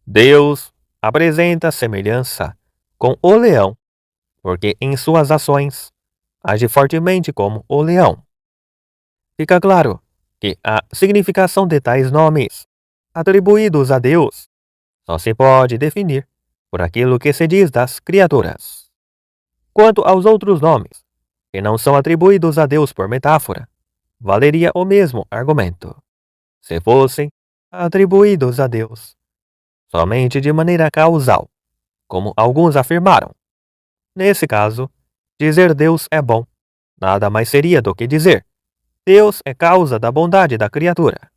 S1: Deus apresenta semelhança com o leão, porque em suas ações age fortemente como o leão. Fica claro que a significação de tais nomes atribuídos a Deus só se pode definir por aquilo que se diz das criaturas. Quanto aos outros nomes, que não são atribuídos a Deus por metáfora, valeria o mesmo argumento, se fossem atribuídos a Deus somente de maneira causal, como alguns afirmaram. Nesse caso, dizer Deus é bom nada mais seria do que dizer Deus é causa da bondade da criatura.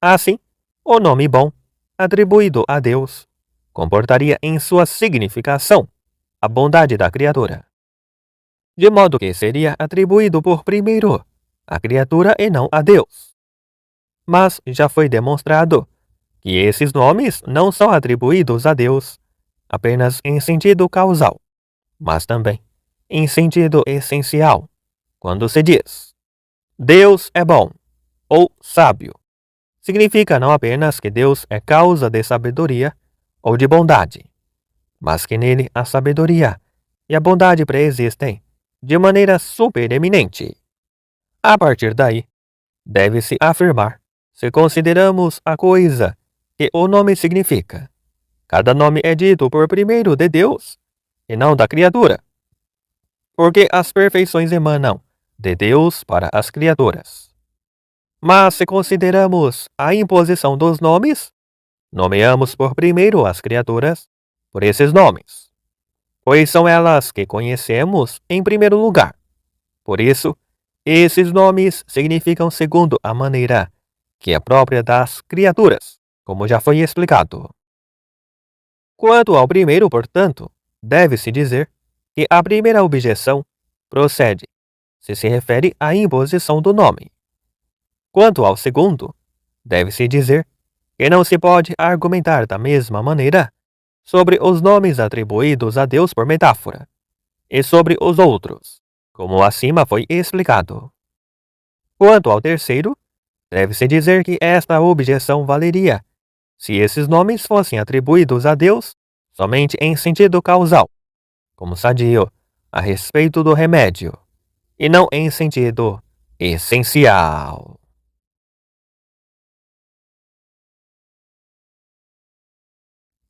S1: Assim, o nome bom, atribuído a Deus, comportaria em sua significação a bondade da criatura, de modo que seria atribuído por primeiro à criatura e não a Deus. Mas já foi demonstrado que esses nomes não são atribuídos a Deus apenas em sentido causal, mas também em sentido essencial, quando se diz Deus é bom ou sábio. Significa não apenas que Deus é causa de sabedoria ou de bondade, mas que nele a sabedoria e a bondade preexistem de maneira supereminente. A partir daí, deve-se afirmar, se consideramos a coisa que o nome significa, cada nome é dito por primeiro de Deus e não da criatura, porque as perfeições emanam de Deus para as criaturas. Mas se consideramos a imposição dos nomes, Nomeamos por primeiro as criaturas por esses nomes, pois são elas que conhecemos em primeiro lugar. Por isso, esses nomes significam segundo a maneira que é própria das criaturas, como já foi explicado. Quanto ao primeiro, portanto, deve-se dizer que a primeira objeção procede se refere à imposição do nome. Quanto ao segundo, deve-se dizer que não se pode argumentar da mesma maneira sobre os nomes atribuídos a Deus por metáfora, e sobre os outros, como acima foi explicado. Quanto ao terceiro, deve-se dizer que esta objeção valeria se esses nomes fossem atribuídos a Deus somente em sentido causal, como sadio, a respeito do remédio, e não em sentido essencial.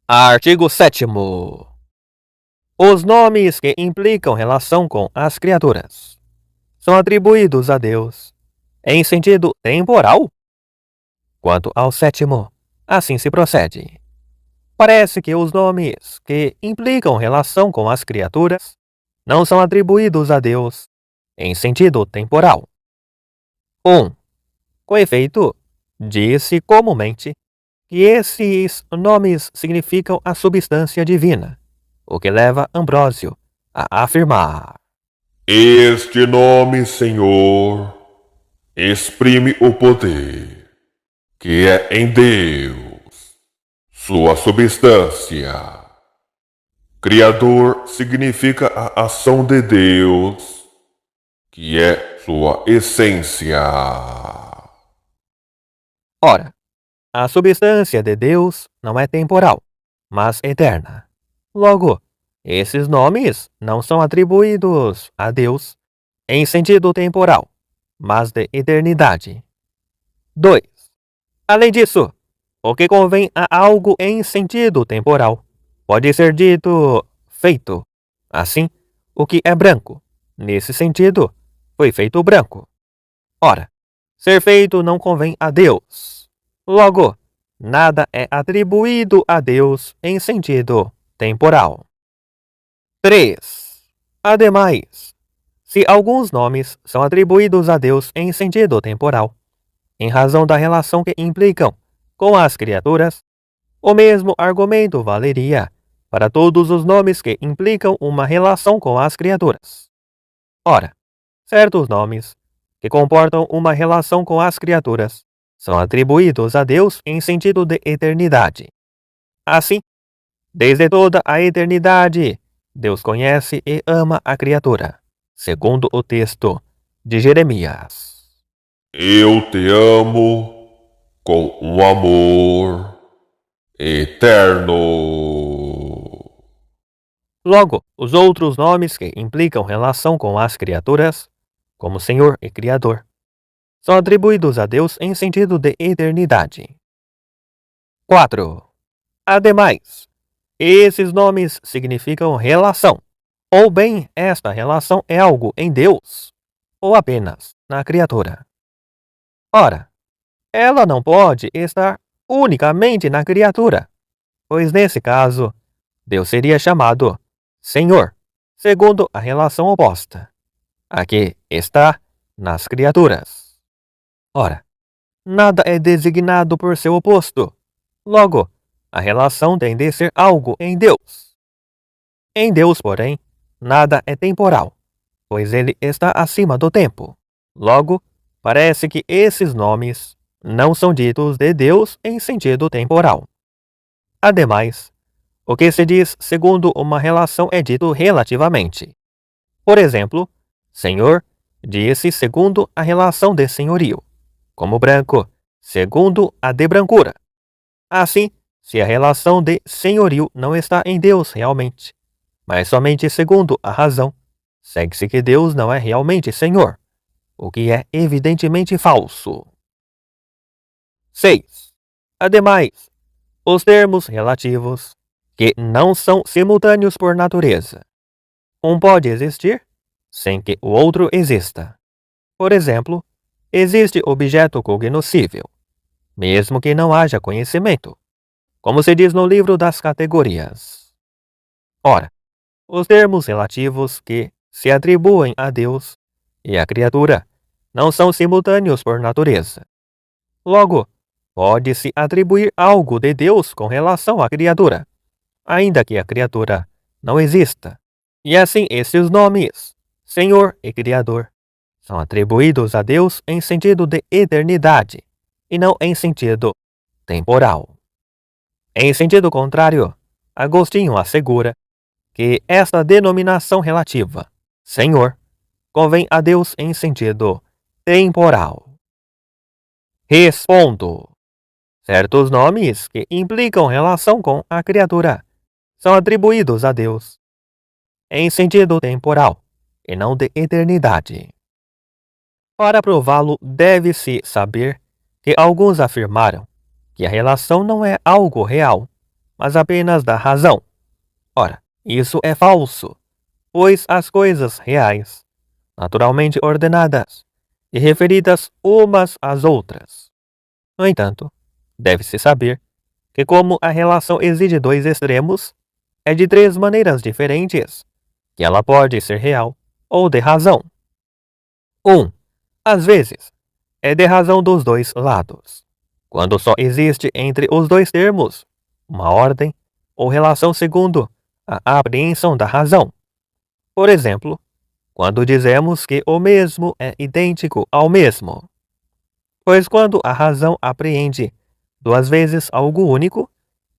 S1: Artigo 7º. Os nomes que implicam relação com as criaturas são atribuídos a Deus em sentido temporal? Quanto ao sétimo, assim se procede. Parece que os nomes que implicam relação com as criaturas não são atribuídos a Deus em sentido temporal. 1. Com efeito, diz-se comumente que esses nomes significam a substância divina, o que leva Ambrósio a afirmar:
S2: Este nome, Senhor, exprime o poder que é em Deus, sua substância. Criador significa a ação de Deus, que é sua essência.
S1: Ora, a substância de Deus não é temporal, mas eterna. Logo, esses nomes não são atribuídos a Deus em sentido temporal, mas de eternidade. 2. Além disso, o que convém a algo em sentido temporal pode ser dito feito. Assim, o que é branco, nesse sentido, foi feito branco. Ora, ser feito não convém a Deus. Logo, nada é atribuído a Deus em sentido temporal. 3. Ademais, se alguns nomes são atribuídos a Deus em sentido temporal, em razão da relação que implicam com as criaturas, o mesmo argumento valeria para todos os nomes que implicam uma relação com as criaturas. Ora, certos nomes que comportam uma relação com as criaturas são atribuídos a Deus em sentido de eternidade. Assim, desde toda a eternidade, Deus conhece e ama a criatura, segundo o texto de Jeremias.
S2: Eu te amo com um amor eterno.
S1: Logo, os outros nomes que implicam relação com as criaturas, como Senhor e Criador, são atribuídos a Deus em sentido de eternidade. 4. Ademais, esses nomes significam relação, ou bem esta relação é algo em Deus, ou apenas na criatura. Ora, ela não pode estar unicamente na criatura, pois nesse caso, Deus seria chamado Senhor, segundo a relação oposta, a que está nas criaturas. Ora, nada é designado por seu oposto. Logo, a relação tem de ser algo em Deus. Em Deus, porém, nada é temporal, pois ele está acima do tempo. Logo, parece que esses nomes não são ditos de Deus em sentido temporal. Ademais, o que se diz segundo uma relação é dito relativamente. Por exemplo, Senhor diz-se segundo a relação de senhorio, como branco, segundo a de brancura. Assim, se a relação de senhorio não está em Deus realmente, mas somente segundo a razão, segue-se que Deus não é realmente Senhor, o que é evidentemente falso. 6. Ademais, os termos relativos, que não são simultâneos por natureza. Um pode existir sem que o outro exista. Por exemplo, existe objeto cognoscível, mesmo que não haja conhecimento. como se diz no livro das categorias. Ora, os termos relativos que se atribuem a Deus e à criatura não são simultâneos por natureza. Logo, pode-se atribuir algo de Deus com relação à criatura, ainda que a criatura não exista. E assim esses nomes, Senhor e Criador, são atribuídos a Deus em sentido de eternidade e não em sentido temporal. Em sentido contrário, Agostinho assegura que esta denominação relativa, Senhor, convém a Deus em sentido temporal. Respondo. Certos nomes que implicam relação com a criatura são atribuídos a Deus em sentido temporal e não de eternidade. Para prová-lo, deve-se saber que alguns afirmaram que a relação não é algo real, mas apenas da razão. Ora, isso é falso, pois as coisas reais, naturalmente ordenadas e referidas umas às outras. No entanto, deve-se saber que, como a relação exige dois extremos, é de três maneiras diferentes que ela pode ser real ou de razão. 1. Às vezes, é de razão dos dois lados, quando só existe entre os dois termos uma ordem ou relação segundo a apreensão da razão. Por exemplo, quando dizemos que o mesmo é idêntico ao mesmo. Pois quando a razão apreende duas vezes algo único,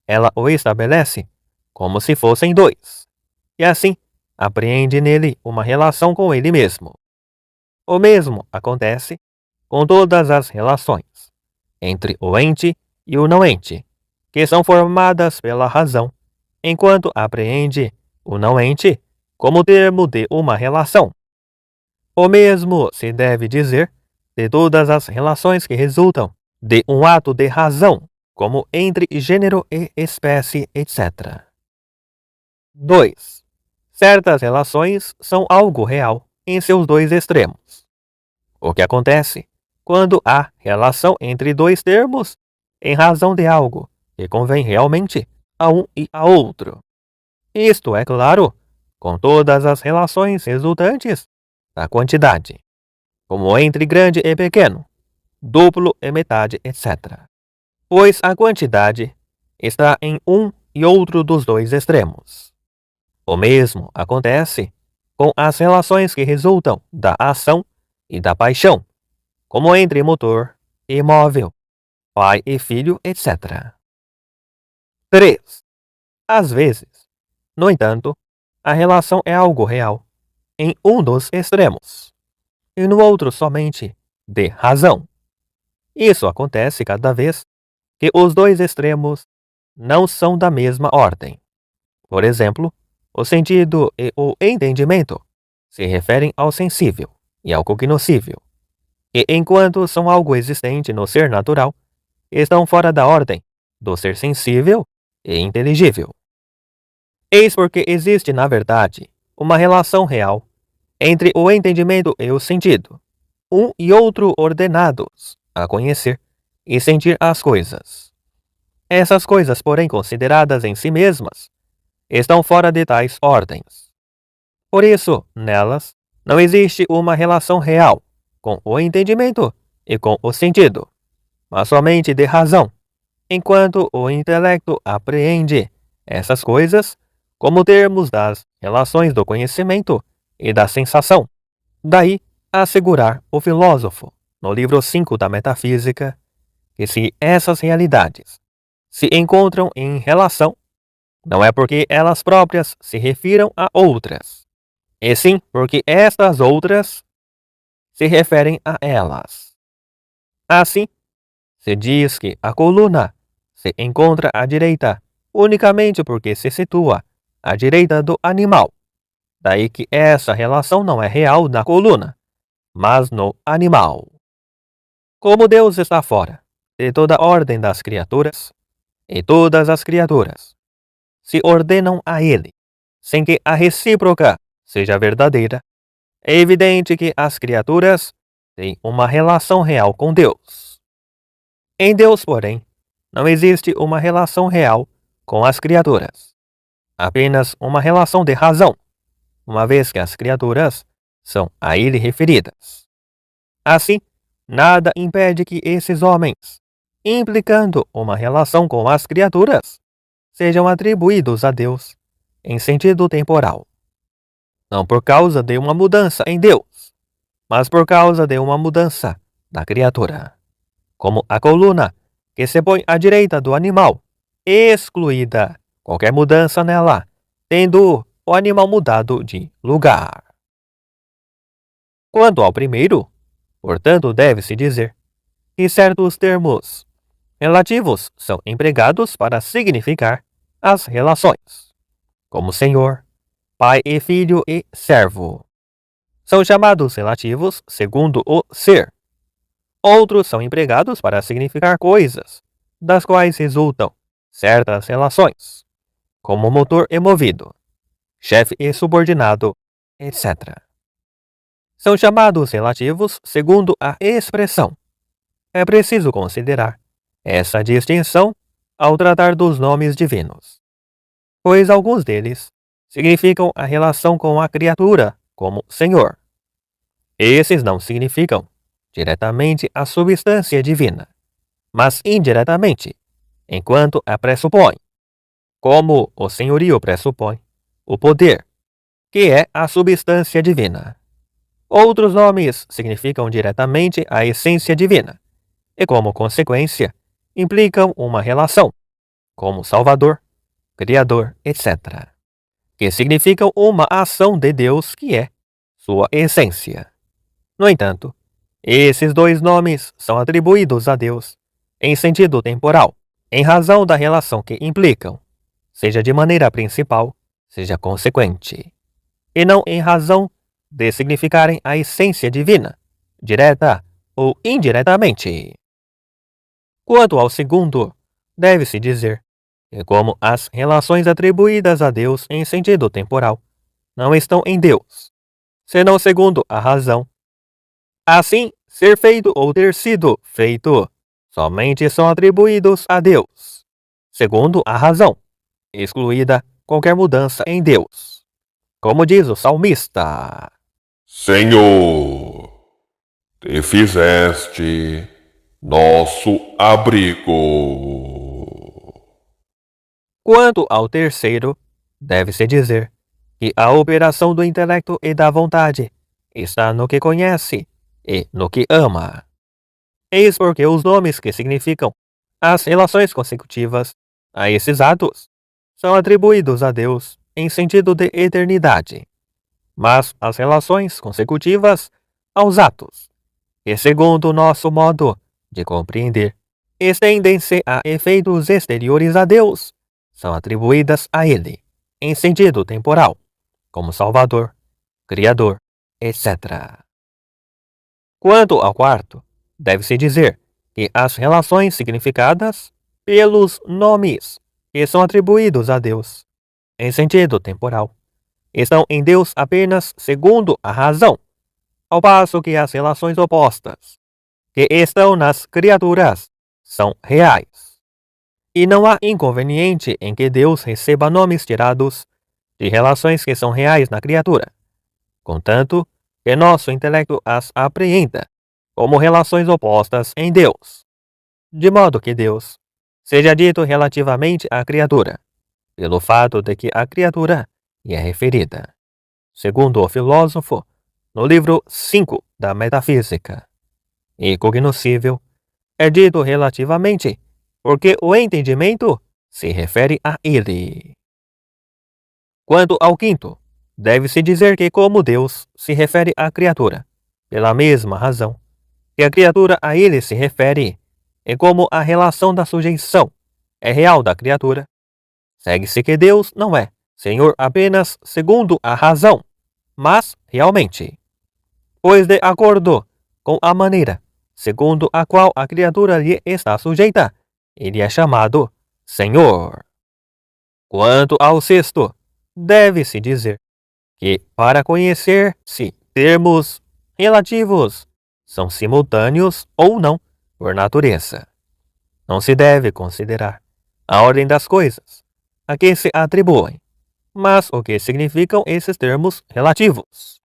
S1: ela o estabelece como se fossem dois, e assim apreende nele uma relação com ele mesmo. O mesmo acontece com todas as relações entre o ente e o não ente, que são formadas pela razão, enquanto apreende o não ente como termo de uma relação. O mesmo se deve dizer de todas as relações que resultam de um ato de razão, como entre gênero e espécie, etc. 2. Certas relações são algo real em seus dois extremos. O que acontece quando há relação entre dois termos em razão de algo que convém realmente a um e a outro. Isto é claro com todas as relações resultantes da quantidade, como entre grande e pequeno, duplo e metade, etc. Pois a quantidade está em um e outro dos dois extremos. O mesmo acontece com as relações que resultam da ação e da paixão, como entre motor e móvel, pai e filho, etc. 3. Às vezes, no entanto, a relação é algo real em um dos extremos, e no outro somente de razão. Isso acontece cada vez que os dois extremos não são da mesma ordem. Por exemplo, o sentido e o entendimento se referem ao sensível e ao cognoscível, e enquanto são algo existente no ser natural, estão fora da ordem do ser sensível e inteligível. Eis porque existe, na verdade, uma relação real entre o entendimento e o sentido, um e outro ordenados a conhecer e sentir as coisas. Essas coisas, porém, consideradas em si mesmas, estão fora de tais ordens. Por isso, nelas, não existe uma relação real com o entendimento e com o sentido, mas somente de razão, enquanto o intelecto apreende essas coisas como termos das relações do conhecimento e da sensação. Daí, assegurar o filósofo, no livro 5 da Metafísica, que se essas realidades se encontram em relação, não é porque elas próprias se refiram a outras, e sim porque estas outras se referem a elas. Assim, se diz que a coluna se encontra à direita unicamente porque se situa à direita do animal. Daí que essa relação não é real na coluna, mas no animal. Como Deus está fora de toda a ordem das criaturas, e todas as criaturas se ordenam a Ele, sem que a recíproca seja verdadeira, é evidente que as criaturas têm uma relação real com Deus. Em Deus, porém, não existe uma relação real com as criaturas, apenas uma relação de razão, uma vez que as criaturas são a ele referidas. Assim, nada impede que esses homens, implicando uma relação com as criaturas, sejam atribuídos a Deus em sentido temporal. Não por causa de uma mudança em Deus, mas por causa de uma mudança da criatura. Como a coluna que se põe à direita do animal, excluída qualquer mudança nela, tendo o animal mudado de lugar. Quanto ao primeiro, portanto, deve-se dizer que certos termos relativos são empregados para significar as relações, como Senhor, Pai e Filho e Servo. São chamados relativos segundo o ser. Outros são empregados para significar coisas, das quais resultam certas relações, como motor e movido, chefe e subordinado, etc. São chamados relativos segundo a expressão. É preciso considerar essa distinção ao tratar dos nomes divinos, pois alguns deles significam a relação com a criatura, como Senhor. Esses não significam diretamente a substância divina, mas indiretamente, enquanto a pressupõe, como o senhorio pressupõe o poder, que é a substância divina. Outros nomes significam diretamente a essência divina, e como consequência, implicam uma relação, como Salvador, Criador, etc., que significam uma ação de Deus que é sua essência. No entanto, esses dois nomes são atribuídos a Deus em sentido temporal, em razão da relação que implicam, seja de maneira principal, seja consequente, e não em razão de significarem a essência divina, direta ou indiretamente. Quanto ao segundo, deve-se dizer que, como as relações atribuídas a Deus em sentido temporal não estão em Deus, senão segundo a razão, assim, ser feito ou ter sido feito somente são atribuídos a Deus, segundo a razão, excluída qualquer mudança em Deus. Como diz o salmista:
S2: Senhor, te fizeste nosso abrigo.
S1: Quanto ao terceiro, deve-se dizer que a operação do intelecto e da vontade está no que conhece e no que ama. Eis porque os nomes que significam as relações consecutivas a esses atos são atribuídos a Deus em sentido de eternidade, mas as relações consecutivas aos atos, que segundo o nosso modo de compreender, estendem-se a efeitos exteriores a Deus, são atribuídas a Ele em sentido temporal, como Salvador, Criador, etc. Quanto ao quarto, deve-se dizer que as relações significadas pelos nomes que são atribuídos a Deus, em sentido temporal, estão em Deus apenas segundo a razão, ao passo que as relações opostas, que estão nas criaturas, são reais. E não há inconveniente em que Deus receba nomes tirados de relações que são reais na criatura, contanto que nosso intelecto as apreenda como relações opostas em Deus, de modo que Deus seja dito relativamente à criatura, pelo fato de que a criatura lhe é referida, segundo o filósofo, no livro 5 da Metafísica, e cognoscível é dito relativamente porque o entendimento se refere a ele. Quanto ao quinto, deve-se dizer que, como Deus se refere à criatura, pela mesma razão que a criatura a ele se refere, e como a relação da sujeição é real da criatura, segue-se que Deus não é Senhor apenas segundo a razão, mas realmente, pois de acordo com a maneira segundo a qual a criatura lhe está sujeita, ele é chamado Senhor. Quanto ao sexto, deve-se dizer que, para conhecer-se termos relativos, são simultâneos ou não por natureza. Não se deve considerar a ordem das coisas a que se atribuem, mas o que significam esses termos relativos.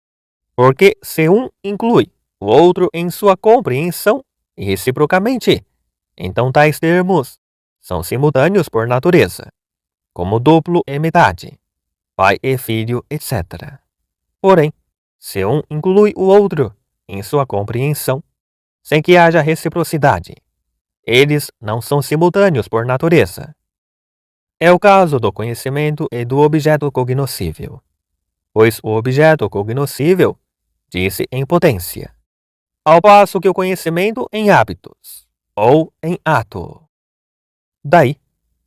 S1: Porque se um inclui o outro em sua compreensão e reciprocamente, então tais termos são simultâneos por natureza, como duplo e metade, pai e filho, etc. Porém, se um inclui o outro em sua compreensão, sem que haja reciprocidade, eles não são simultâneos por natureza. É o caso do conhecimento e do objeto cognoscível, pois o objeto cognoscível diz-se em potência, ao passo que o conhecimento em hábitos, ou em ato. Daí,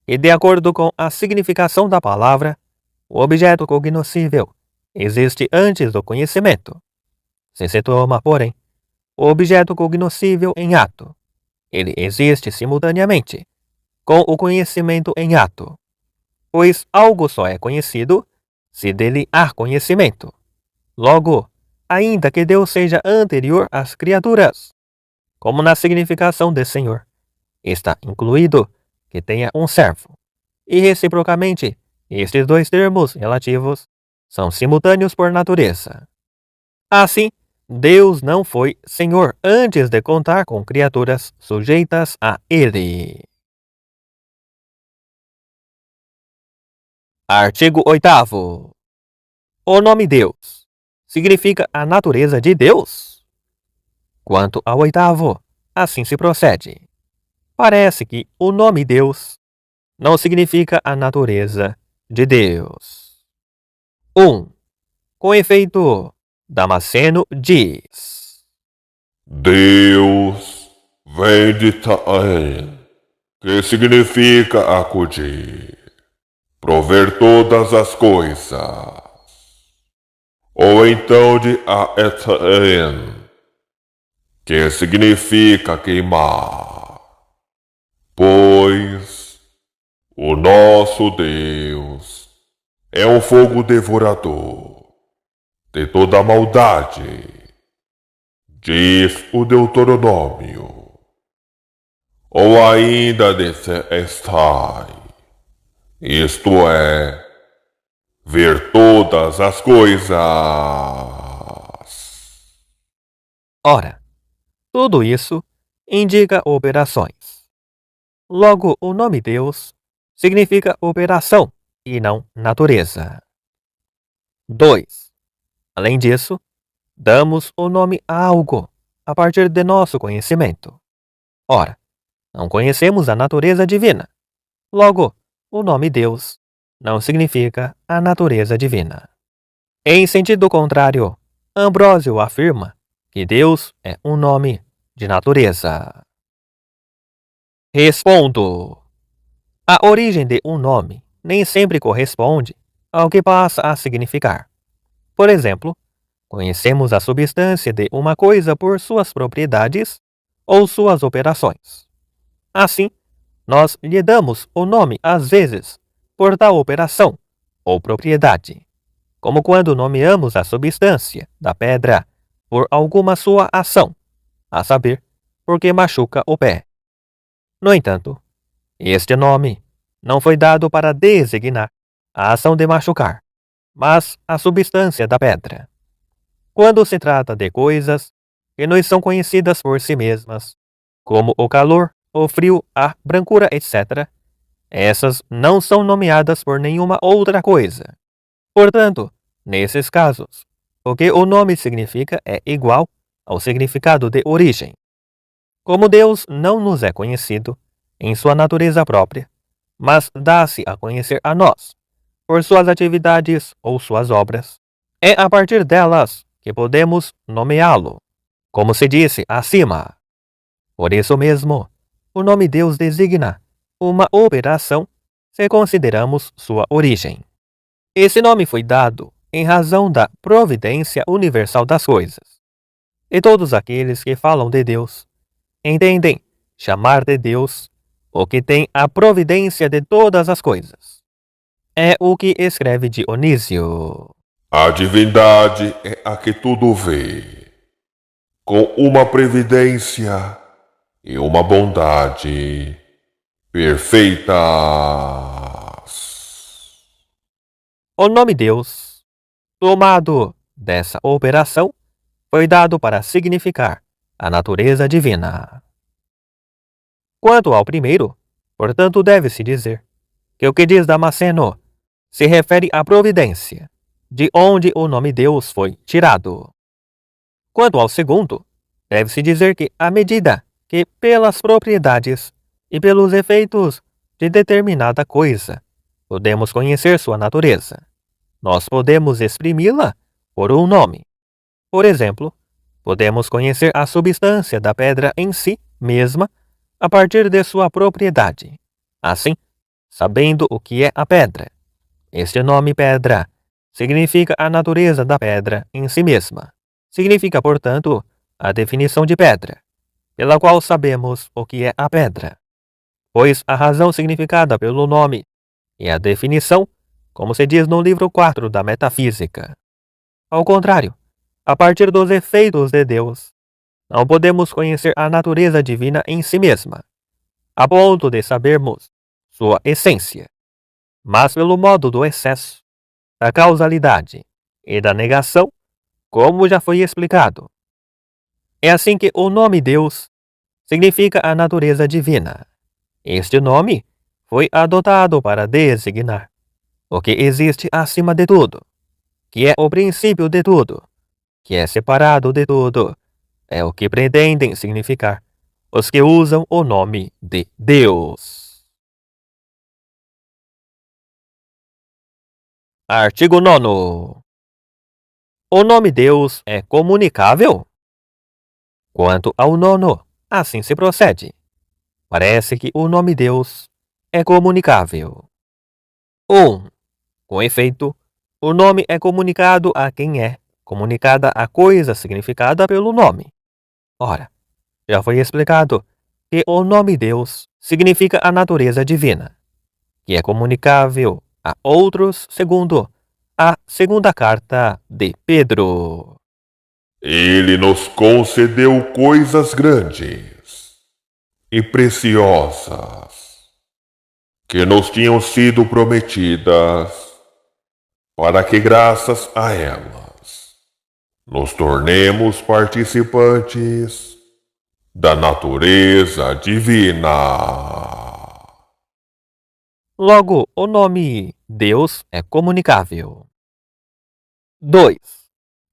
S1: e de acordo com a significação da palavra, o objeto cognoscível existe antes do conhecimento. Se toma, porém, o objeto cognoscível em ato, ele existe simultaneamente com o conhecimento em ato, pois algo só é conhecido se dele há conhecimento. Logo, ainda que Deus seja anterior às criaturas, como na significação de Senhor, está incluído que tenha um servo, e reciprocamente, estes dois termos relativos são simultâneos por natureza. Assim, Deus não foi Senhor antes de contar com criaturas sujeitas a Ele. Artigo 8º. O nome Deus significa a natureza de Deus? Quanto ao 8º, assim se procede. Parece que o nome Deus não significa a natureza de Deus. 1. Com efeito, Damasceno diz:
S2: Deus vem de Ta'el, que significa acudir, prover todas as coisas. Ou então de Aetaen, que significa queimar. Pois o nosso Deus é um fogo devorador de toda maldade, diz o Deuteronômio. Ou ainda de Estai, isto é, ver todas as coisas.
S1: Ora, tudo isso indica operações. Logo, o nome Deus significa operação e não natureza. 2. Além disso, damos o nome a algo a partir de nosso conhecimento. Ora, não conhecemos a natureza divina. Logo, o nome Deus não significa a natureza divina. Em sentido contrário, Ambrósio afirma que Deus é um nome de natureza. Respondo. A origem de um nome nem sempre corresponde ao que passa a significar. Por exemplo, conhecemos a substância de uma coisa por suas propriedades ou suas operações. Assim, nós lhe damos o nome às vezes por tal operação ou propriedade, como quando nomeamos a substância da pedra por alguma sua ação, a saber, porque machuca o pé. No entanto, este nome não foi dado para designar a ação de machucar, mas a substância da pedra. Quando se trata de coisas que nos são conhecidas por si mesmas, como o calor, o frio, a brancura, etc., essas não são nomeadas por nenhuma outra coisa. Portanto, nesses casos, o que o nome significa é igual ao significado de origem. Como Deus não nos é conhecido em sua natureza própria, mas dá-se a conhecer a nós por suas atividades ou suas obras, é a partir delas que podemos nomeá-lo, como se disse acima. Por isso mesmo, o nome Deus designa uma operação se consideramos sua origem. Esse nome foi dado em razão da providência universal das coisas. E todos aqueles que falam de Deus entendem chamar de Deus o que tem a providência de todas as coisas. É o que escreve Dionísio.
S2: A divindade é a que tudo vê, com uma previdência e uma bondade perfeitas.
S1: O nome Deus, tomado dessa operação, foi dado para significar a natureza divina. Quanto ao primeiro, portanto, deve-se dizer que o que diz Damasceno se refere à providência, de onde o nome Deus foi tirado. Quanto ao segundo, deve-se dizer que, à medida que, pelas propriedades e pelos efeitos de determinada coisa, podemos conhecer sua natureza, nós podemos exprimi-la por um nome. Por exemplo, podemos conhecer a substância da pedra em si mesma a partir de sua propriedade. Assim, sabendo o que é a pedra, este nome pedra significa a natureza da pedra em si mesma. Significa, portanto, a definição de pedra, pela qual sabemos o que é a pedra. Pois a razão significada pelo nome e a definição, como se diz no livro 4 da Metafísica. Ao contrário, a partir dos efeitos de Deus, não podemos conhecer a natureza divina em si mesma, a ponto de sabermos sua essência, mas pelo modo do excesso, da causalidade e da negação, como já foi explicado. É assim que o nome Deus significa a natureza divina. Este nome foi adotado para designar o que existe acima de tudo, que é o princípio de tudo, que é separado de tudo, é o que pretendem significar os que usam o nome de Deus. Artigo 9º. O nome Deus é comunicável? Quanto ao nono, assim se procede. Parece que o nome Deus é comunicável. 1. Com efeito, o nome é comunicado a quem é comunicada a coisa significada pelo nome. Ora, já foi explicado que o nome Deus significa a natureza divina, que é comunicável a outros segundo a segunda carta de Pedro.
S2: Ele nos concedeu coisas grandes e preciosas que nos tinham sido prometidas, para que, graças a elas, nos tornemos participantes da natureza divina.
S1: Logo, o nome Deus é comunicável. 2.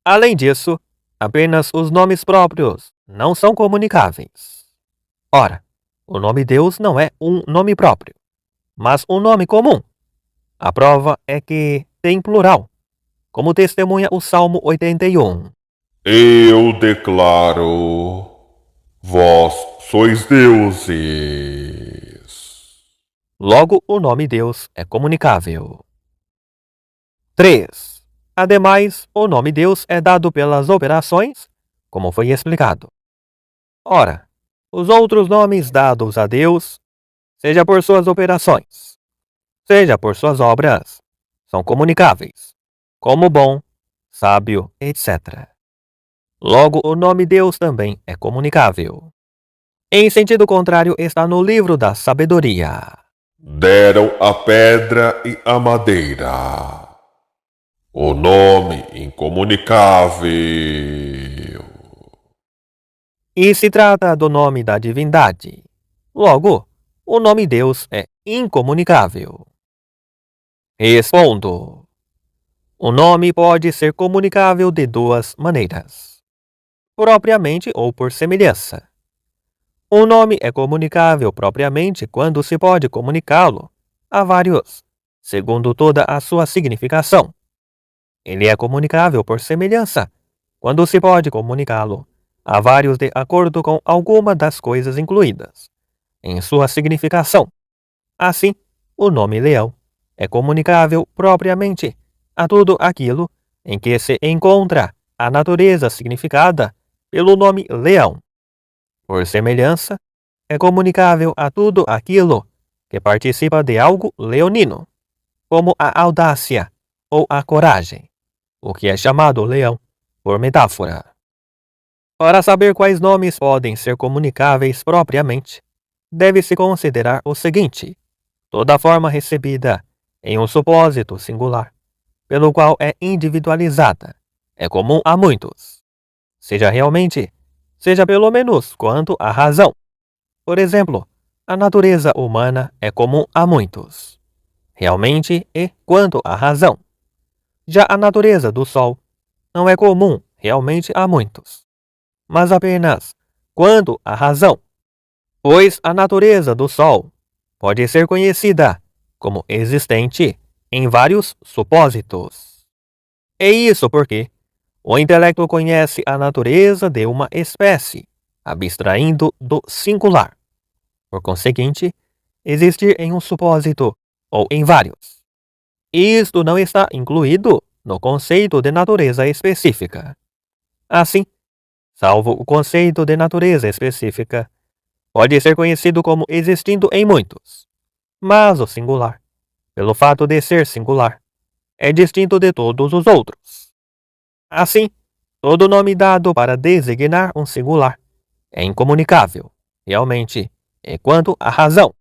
S1: Além disso, apenas os nomes próprios não são comunicáveis. Ora, o nome Deus não é um nome próprio, mas um nome comum. A prova é que tem plural, como testemunha o Salmo 81.
S2: Eu declaro, vós sois deuses.
S1: Logo, o nome Deus é comunicável. 3. Ademais, o nome Deus é dado pelas operações, como foi explicado. Ora, os outros nomes dados a Deus, seja por suas operações, seja por suas obras, são comunicáveis, como bom, sábio, etc. Logo, o nome Deus também é comunicável. Em sentido contrário está no livro da sabedoria.
S2: Deram a pedra e a madeira o nome incomunicável.
S1: E se trata do nome da divindade. Logo, o nome Deus é incomunicável. Respondo. O nome pode ser comunicável de duas maneiras: propriamente ou por semelhança. O nome é comunicável propriamente quando se pode comunicá-lo a vários, segundo toda a sua significação. Ele é comunicável por semelhança quando se pode comunicá-lo a vários de acordo com alguma das coisas incluídas em sua significação. Assim, o nome leão é comunicável propriamente a tudo aquilo em que se encontra a natureza significada pelo nome leão. Por semelhança, é comunicável a tudo aquilo que participa de algo leonino, como a audácia ou a coragem, o que é chamado leão por metáfora. Para saber quais nomes podem ser comunicáveis propriamente, deve-se considerar o seguinte: toda forma recebida em um supósito singular, pelo qual é individualizada, é comum a muitos, seja realmente, seja pelo menos quanto à razão. Por exemplo, a natureza humana é comum a muitos, realmente e quanto à razão. Já a natureza do Sol não é comum realmente a muitos, mas apenas quanto à razão, pois a natureza do Sol pode ser conhecida como existente em vários supósitos. É isso porque o intelecto conhece a natureza de uma espécie, abstraindo do singular. Por conseguinte, existir em um supósito ou em vários. Isto não está incluído no conceito de natureza específica. Assim, salvo o conceito de natureza específica, pode ser conhecido como existindo em muitos, mas o singular, pelo fato de ser singular, é distinto de todos os outros. Assim, todo nome dado para designar um singular é incomunicável, realmente, enquanto à razão,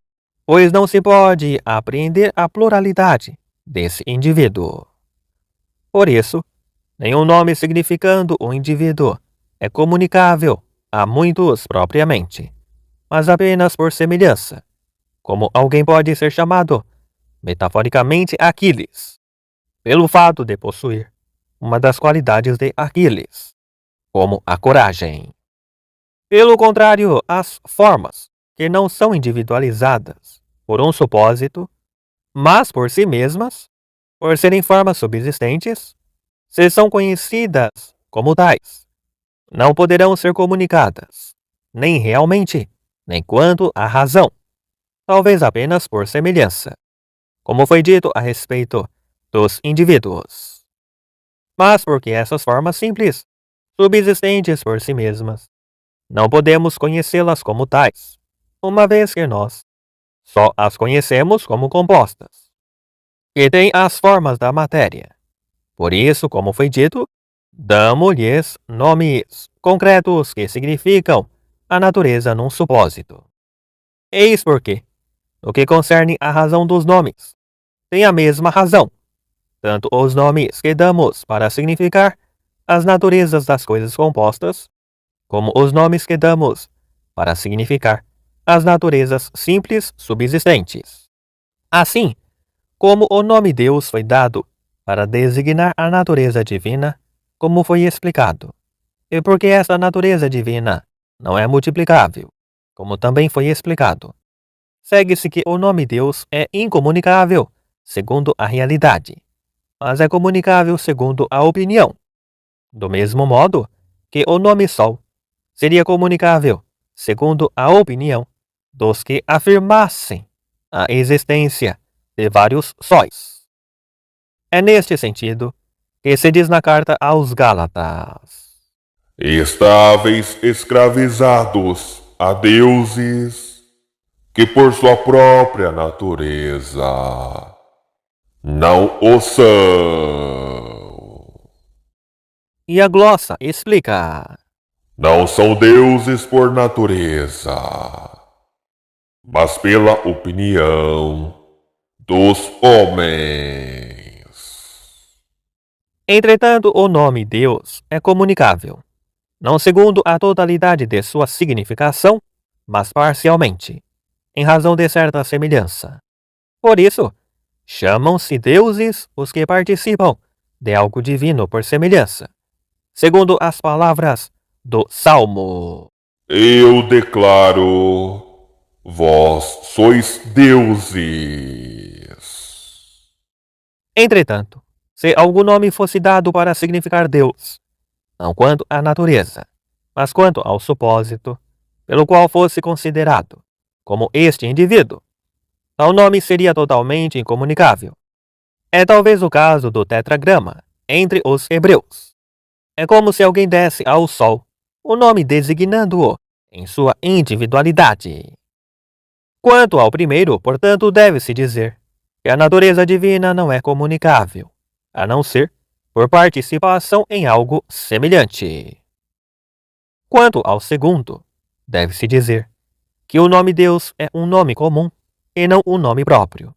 S1: pois não se pode apreender a pluralidade desse indivíduo. Por isso, nenhum nome significando um indivíduo é comunicável a muitos propriamente, mas apenas por semelhança, como alguém pode ser chamado, metaforicamente, Aquiles, pelo fato de possuir uma das qualidades de Aquiles, como a coragem. Pelo contrário, as formas, que não são individualizadas por um supósito, mas por si mesmas, por serem formas subsistentes, se são conhecidas como tais, não poderão ser comunicadas, nem realmente, nem quanto à razão, talvez apenas por semelhança, como foi dito a respeito dos indivíduos. Mas porque essas formas simples, subsistentes por si mesmas, não podemos conhecê-las como tais, uma vez que nós só as conhecemos como compostas, que têm as formas da matéria. Por isso, como foi dito, damos-lhes nomes concretos que significam a natureza num supósito. Eis porque, no que concerne à razão dos nomes, tem a mesma razão, tanto os nomes que damos para significar as naturezas das coisas compostas, como os nomes que damos para significar as naturezas simples subsistentes. Assim, como o nome Deus foi dado para designar a natureza divina, como foi explicado, e porque essa natureza divina não é multiplicável, como também foi explicado, segue-se que o nome Deus é incomunicável segundo a realidade, mas é comunicável segundo a opinião. Do mesmo modo que o nome Sol seria comunicável segundo a opinião dos que afirmassem a existência de vários sóis. É neste sentido que se diz na carta aos Gálatas:
S2: Estáveis escravizados a deuses que por sua própria natureza não o são.
S1: E a glossa explica:
S2: Não são deuses por natureza, mas pela opinião dos homens.
S1: entretanto, o nome Deus é comunicável, não segundo a totalidade de sua significação, mas parcialmente, em razão de certa semelhança. Por isso, chamam-se deuses os que participam de algo divino por semelhança, segundo as palavras do Salmo.
S2: Eu declaro, vós sois deuses.
S1: Entretanto, se algum nome fosse dado para significar Deus, não quanto à natureza, mas quanto ao supósito, pelo qual fosse considerado como este indivíduo, tal nome seria totalmente incomunicável. É talvez o caso do tetragrama entre os hebreus. É como se alguém desse ao Sol o nome designando-o em sua individualidade. Quanto ao primeiro, portanto, deve-se dizer que a natureza divina não é comunicável, a não ser por participação em algo semelhante. Quanto ao segundo, deve-se dizer que o nome Deus é um nome comum e não um nome próprio,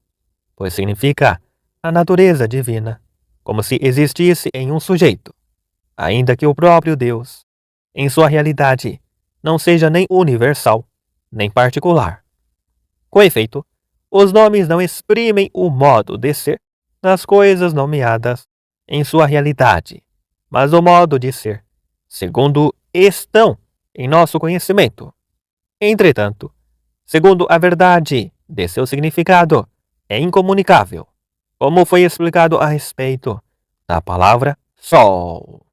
S1: pois significa a natureza divina, como se existisse em um sujeito, ainda que o próprio Deus, em sua realidade, não seja nem universal, nem particular. Com efeito, os nomes não exprimem o modo de ser das coisas nomeadas em sua realidade, mas o modo de ser, segundo estão em nosso conhecimento. Entretanto, segundo a verdade de seu significado, é incomunicável, como foi explicado a respeito da palavra sol.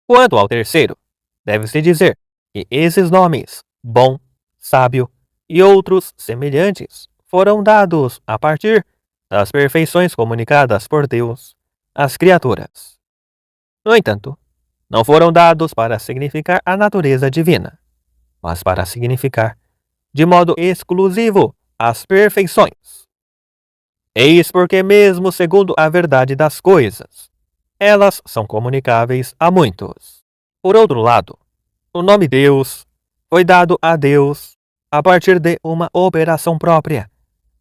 S1: Quanto ao terceiro, deve-se dizer que esses nomes, bom, sábio e outros semelhantes, foram dados a partir das perfeições comunicadas por Deus às criaturas. No entanto, não foram dados para significar a natureza divina, mas para significar, de modo exclusivo, as perfeições. Eis porque, mesmo segundo a verdade das coisas, elas são comunicáveis a muitos. Por outro lado, o nome Deus foi dado a Deus a partir de uma operação própria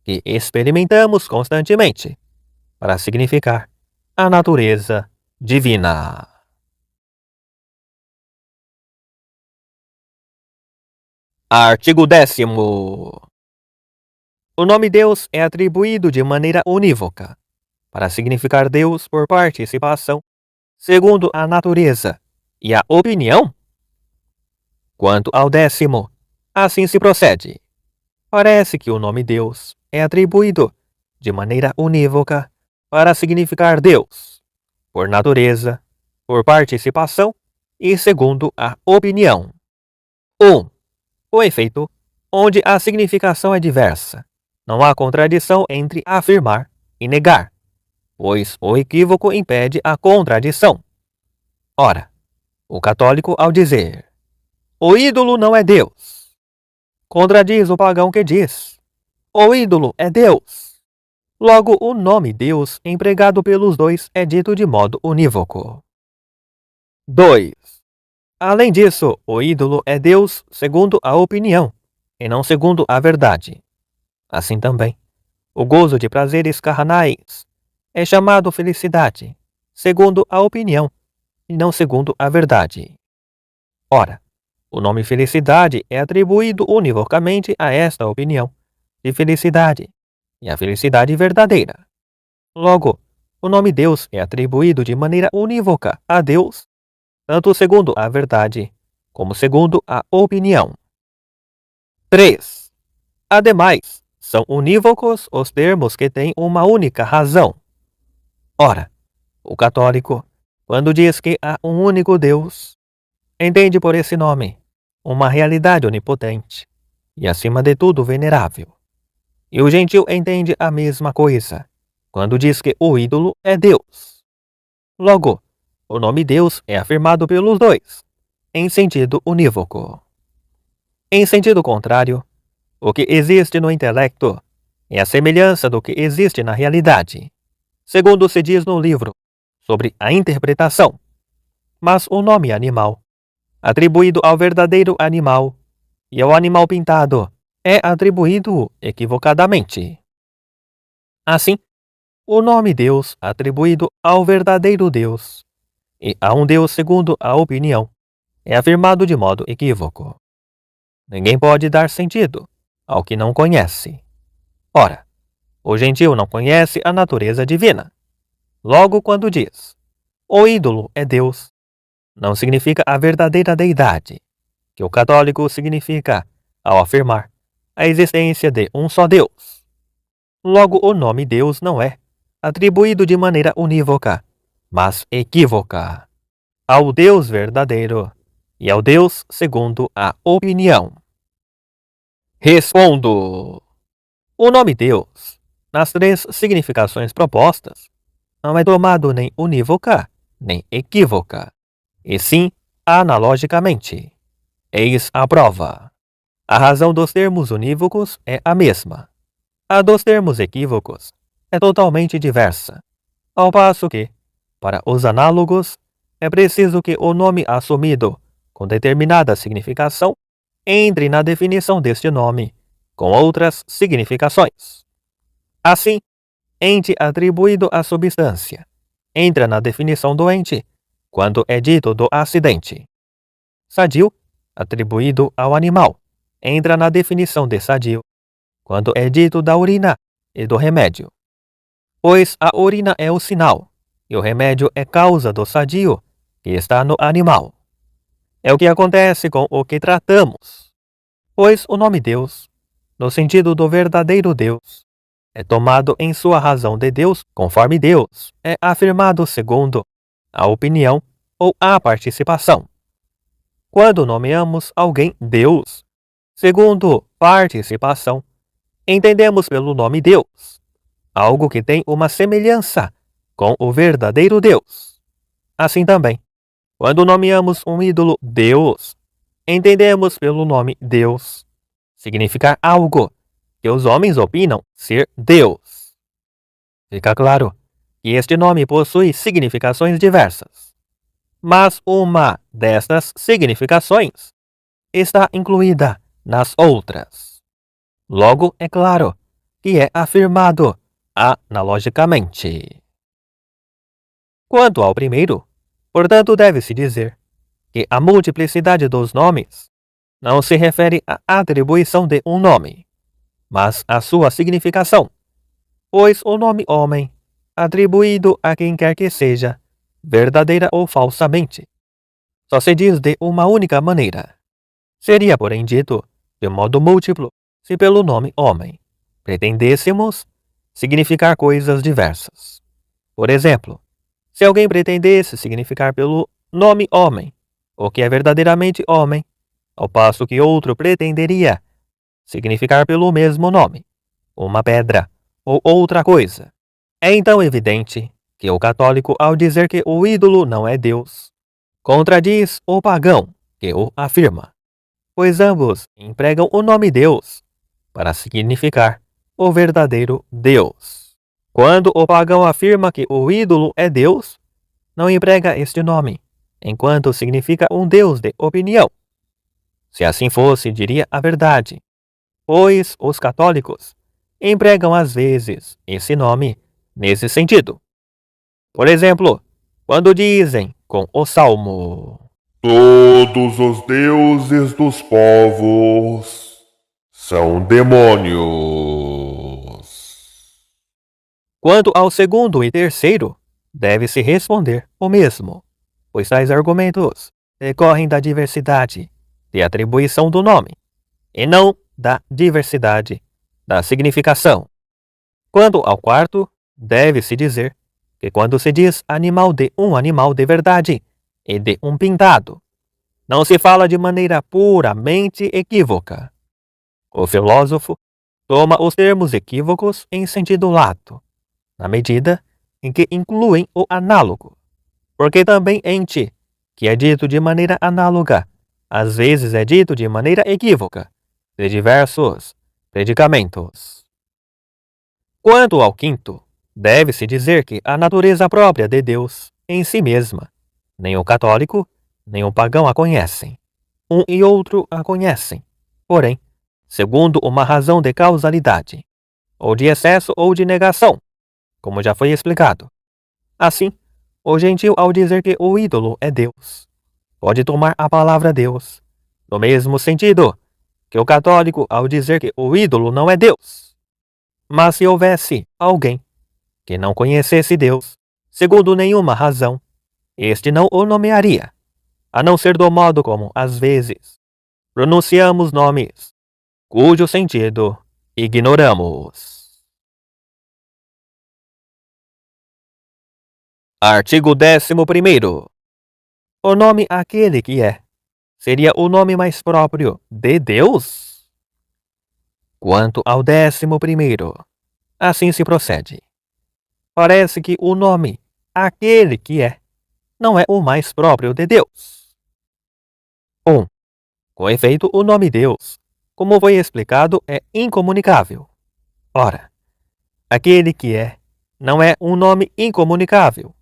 S1: que experimentamos constantemente para significar a natureza divina. Artigo 10º. O nome Deus é atribuído de maneira unívoca para significar Deus por participação, segundo a natureza e a opinião. Quanto ao 10º, assim se procede. Parece que o nome Deus é atribuído de maneira unívoca para significar Deus, por natureza, por participação e segundo a opinião. 1. Com efeito, onde a significação é diversa, não há contradição entre afirmar e negar, pois o equívoco impede a contradição. Ora, o católico, ao dizer o ídolo não é Deus, contradiz o pagão que diz o ídolo é Deus. Logo, o nome Deus empregado pelos dois é dito de modo unívoco. 2. Além disso, o ídolo é Deus segundo a opinião, e não segundo a verdade. Assim também, o gozo de prazeres carnais é chamado felicidade, segundo a opinião, e não segundo a verdade. Ora, o nome felicidade é atribuído univocamente a esta opinião de felicidade, e a felicidade verdadeira. Logo, o nome Deus é atribuído de maneira unívoca a Deus, tanto segundo a verdade, como segundo a opinião. 3. Ademais, são unívocos os termos que têm uma única razão. Ora, o católico, quando diz que há um único Deus, entende por esse nome uma realidade onipotente e, acima de tudo, venerável. E o gentil entende a mesma coisa quando diz que o ídolo é Deus. Logo, o nome Deus é afirmado pelos dois, em sentido unívoco. Em sentido contrário, o que existe no intelecto é a semelhança do que existe na realidade, segundo se diz no livro sobre a interpretação. Mas o nome animal, atribuído ao verdadeiro animal e ao animal pintado, é atribuído equivocadamente. Assim, o nome Deus atribuído ao verdadeiro Deus e a um Deus segundo a opinião é afirmado de modo equívoco. Ninguém pode dar sentido ao que não conhece. Ora, o gentil não conhece a natureza divina. Logo, quando diz o ídolo é Deus, não significa a verdadeira deidade, que o católico significa ao afirmar a existência de um só Deus. Logo, o nome Deus não é atribuído de maneira unívoca, mas equívoca, ao Deus verdadeiro e ao Deus segundo a opinião. Respondo. O nome Deus, nas três significações propostas, não é tomado nem unívoca, nem equívoca, e sim analogicamente. Eis a prova. A razão dos termos unívocos é a mesma. A dos termos equívocos é totalmente diversa, ao passo que, para os análogos, é preciso que o nome assumido com determinada significação entre na definição deste nome, com outras significações. Assim, ente atribuído à substância entra na definição doente, quando é dito do acidente. Sadio, atribuído ao animal, entra na definição de sadio, quando é dito da urina e do remédio. Pois a urina é o sinal, e o remédio é causa do sadio, que está no animal. É o que acontece com o que tratamos, pois o nome Deus, no sentido do verdadeiro Deus, é tomado em sua razão de Deus, conforme Deus é afirmado segundo a opinião ou a participação. Quando nomeamos alguém Deus, segundo participação, entendemos pelo nome Deus algo que tem uma semelhança com o verdadeiro Deus. Assim também, quando nomeamos um ídolo Deus, entendemos pelo nome Deus significar algo que os homens opinam ser Deus. Fica claro que este nome possui significações diversas, mas uma destas significações está incluída nas outras. Logo, é claro que é afirmado analogicamente. Quanto ao primeiro, portanto, deve-se dizer que a multiplicidade dos nomes não se refere à atribuição de um nome, mas à sua significação, pois o nome homem, atribuído a quem quer que seja, verdadeira ou falsamente, só se diz de uma única maneira. Seria, porém, dito de modo múltiplo se pelo nome homem pretendêssemos significar coisas diversas. Por exemplo, se alguém pretendesse significar pelo nome homem o que é verdadeiramente homem, ao passo que outro pretenderia significar pelo mesmo nome uma pedra ou outra coisa, é então evidente que o católico, ao dizer que o ídolo não é Deus, contradiz o pagão que o afirma, pois ambos empregam o nome Deus para significar o verdadeiro Deus. Quando o pagão afirma que o ídolo é Deus, não emprega este nome, enquanto significa um Deus de opinião. Se assim fosse, diria a verdade, pois os católicos empregam às vezes esse nome nesse sentido. Por exemplo, quando dizem com o Salmo:
S2: Todos os deuses dos povos são demônios.
S1: Quanto ao segundo e terceiro, deve-se responder o mesmo, pois tais argumentos decorrem da diversidade de atribuição do nome, e não da diversidade da significação. Quanto ao quarto, deve-se dizer que quando se diz animal de um animal de verdade e de um pintado, não se fala de maneira puramente equívoca. O filósofo toma os termos equívocos em sentido lato, na medida em que incluem o análogo, porque também ente, que é dito de maneira análoga, às vezes é dito de maneira equívoca, de diversos predicamentos. Quanto ao quinto, deve-se dizer que a natureza própria de Deus, em si mesma, nem o católico, nem o pagão a conhecem. Um e outro a conhecem, porém, segundo uma razão de causalidade, ou de excesso ou de negação, como já foi explicado. Assim, o gentil, ao dizer que o ídolo é Deus, pode tomar a palavra Deus no mesmo sentido que o católico, ao dizer que o ídolo não é Deus. Mas se houvesse alguém que não conhecesse Deus, segundo nenhuma razão, este não o nomearia, a não ser do modo como, às vezes, pronunciamos nomes cujo sentido ignoramos. Artigo 11º. O nome aquele que é seria o nome mais próprio de Deus? Quanto ao 11º, assim se procede. Parece que o nome aquele que é não é o mais próprio de Deus. 1. Com efeito, o nome Deus, como foi explicado, é incomunicável. Ora, aquele que é não é um nome incomunicável.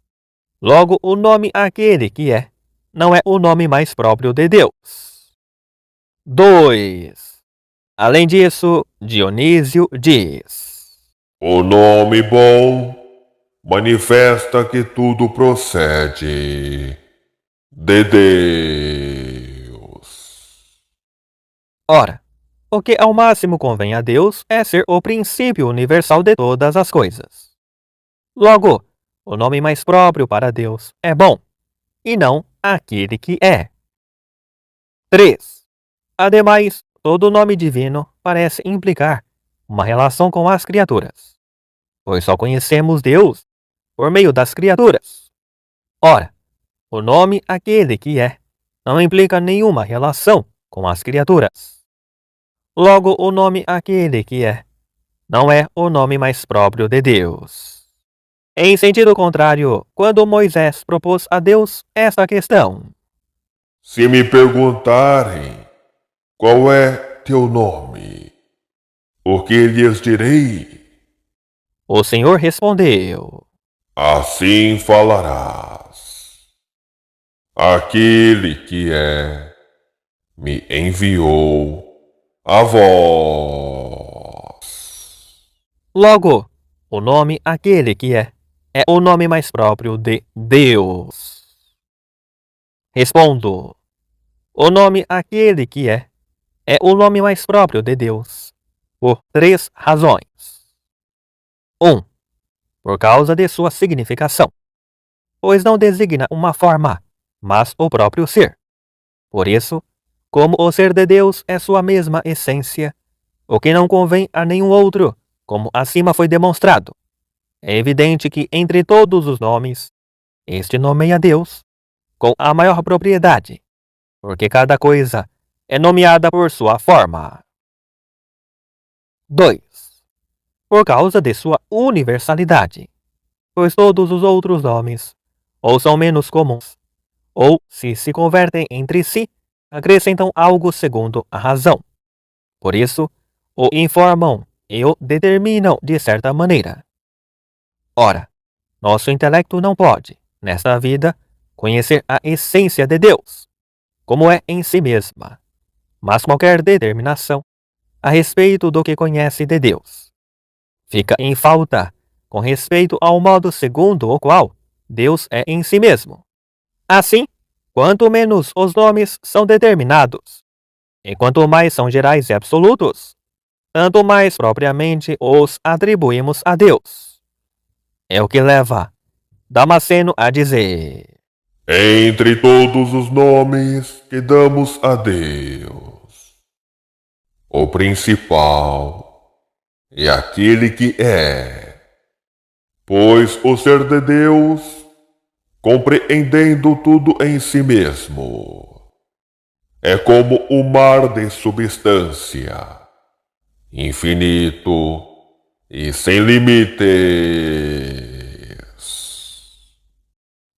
S1: Logo, o nome aquele que é não é o nome mais próprio de Deus. 2. Além disso, Dionísio diz:
S2: o nome bom manifesta que tudo procede de Deus.
S1: Ora, o que ao máximo convém a Deus é ser o princípio universal de todas as coisas. Logo, o nome mais próprio para Deus é bom, e não aquele que é. 3. Ademais, todo nome divino parece implicar uma relação com as criaturas, pois só conhecemos Deus por meio das criaturas. Ora, o nome aquele que é não implica nenhuma relação com as criaturas. Logo, o nome aquele que é não é o nome mais próprio de Deus. Em sentido contrário, quando Moisés propôs a Deus esta questão:
S2: Se me perguntarem qual é teu nome, o que lhes direi?
S1: o Senhor respondeu:
S2: Assim falarás. Aquele que é, me enviou a vós.
S1: Logo, o nome aquele que é o nome mais próprio de Deus. Respondo: o nome aquele que é o nome mais próprio de Deus, por 3 razões. 1. Por causa de sua significação, pois não designa uma forma, mas o próprio ser. Por isso, como o ser de Deus é sua mesma essência, o que não convém a nenhum outro, como acima foi demonstrado, é evidente que entre todos os nomes, este nomeia Deus com a maior propriedade, porque cada coisa é nomeada por sua forma. 2. Por causa de sua universalidade, pois todos os outros nomes ou são menos comuns, ou, se convertem entre si, acrescentam algo segundo a razão. Por isso, o informam e o determinam de certa maneira. Ora, nosso intelecto não pode, nesta vida, conhecer a essência de Deus, como é em si mesma, mas qualquer determinação a respeito do que conhece de Deus fica em falta com respeito ao modo segundo o qual Deus é em si mesmo. Assim, quanto menos os nomes são determinados, e quanto mais são gerais e absolutos, tanto mais propriamente os atribuímos a Deus. É o que leva Damasceno a dizer:
S2: Entre todos os nomes que damos a Deus, o principal é aquele que é, pois o ser de Deus, compreendendo tudo em si mesmo, é como o mar de substância, infinito e sem limites.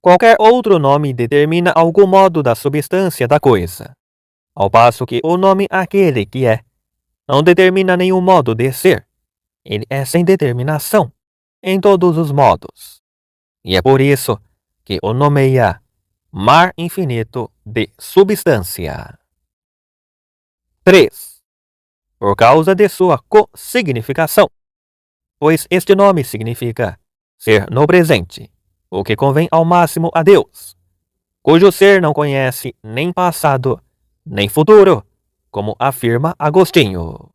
S1: qualquer outro nome determina algum modo da substância da coisa, ao passo que o nome aquele que é não determina nenhum modo de ser. Ele é sem determinação em todos os modos. E é por isso que o nomeia mar infinito de substância. 3. Por causa de sua co-significação, pois este nome significa ser no presente, o que convém ao máximo a Deus, cujo ser não conhece nem passado, nem futuro, como afirma Agostinho.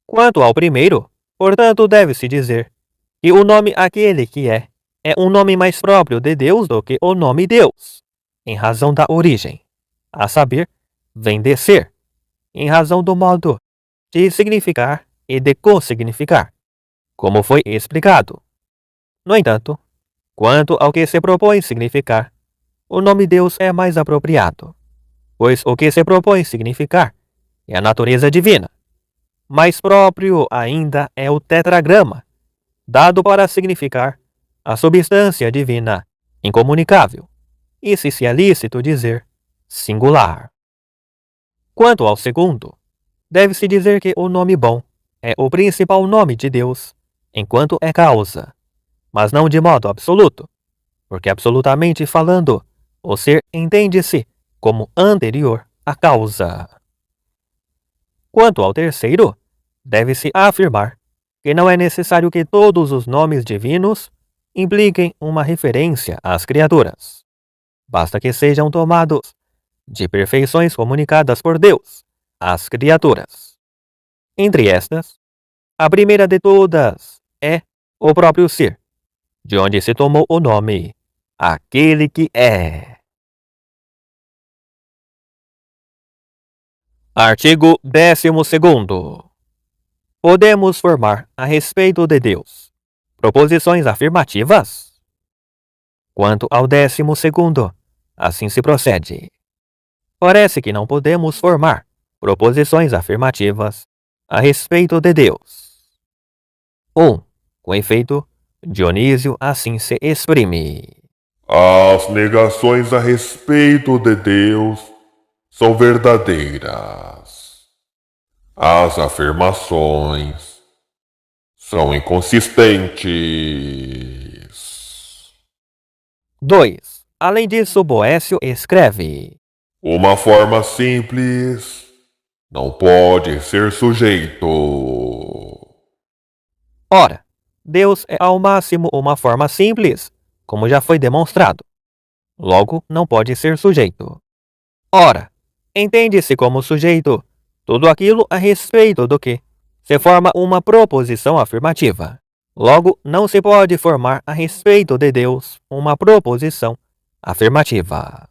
S1: Quanto ao primeiro, portanto, deve-se dizer que o nome aquele que é um nome mais próprio de Deus do que o nome Deus, em razão da origem, a saber, vem de ser, em razão do modo de significar e de co-significar, como foi explicado. No entanto, quanto ao que se propõe significar, o nome Deus é mais apropriado, pois o que se propõe significar é a natureza divina. Mais próprio ainda é o tetragrama, dado para significar a substância divina incomunicável, e se é lícito dizer singular. Quanto ao segundo, deve-se dizer que o nome bom é o principal nome de Deus, enquanto é causa, mas não de modo absoluto, porque absolutamente falando, o ser entende-se como anterior à causa. Quanto ao terceiro, deve-se afirmar que não é necessário que todos os nomes divinos impliquem uma referência às criaturas. Basta que sejam tomados de perfeições comunicadas por Deus às criaturas. Entre estas, a primeira de todas é o próprio Ser, de onde se tomou o nome Aquele que é. Artigo 12º. Podemos formar a respeito de Deus proposições afirmativas? Quanto ao 12º, assim se procede. Parece que não podemos formar proposições afirmativas a respeito de Deus. 1. Com efeito, Dionísio assim se exprime.
S2: As negações a respeito de Deus são verdadeiras. As afirmações são inconsistentes.
S1: 2. Além disso, Boécio escreve:
S2: Uma forma simples não pode ser sujeito.
S1: Ora, Deus é ao máximo uma forma simples, como já foi demonstrado. Logo, não pode ser sujeito. Ora, entende-se como sujeito tudo aquilo a respeito do que se forma uma proposição afirmativa. Logo, não se pode formar a respeito de Deus uma proposição afirmativa.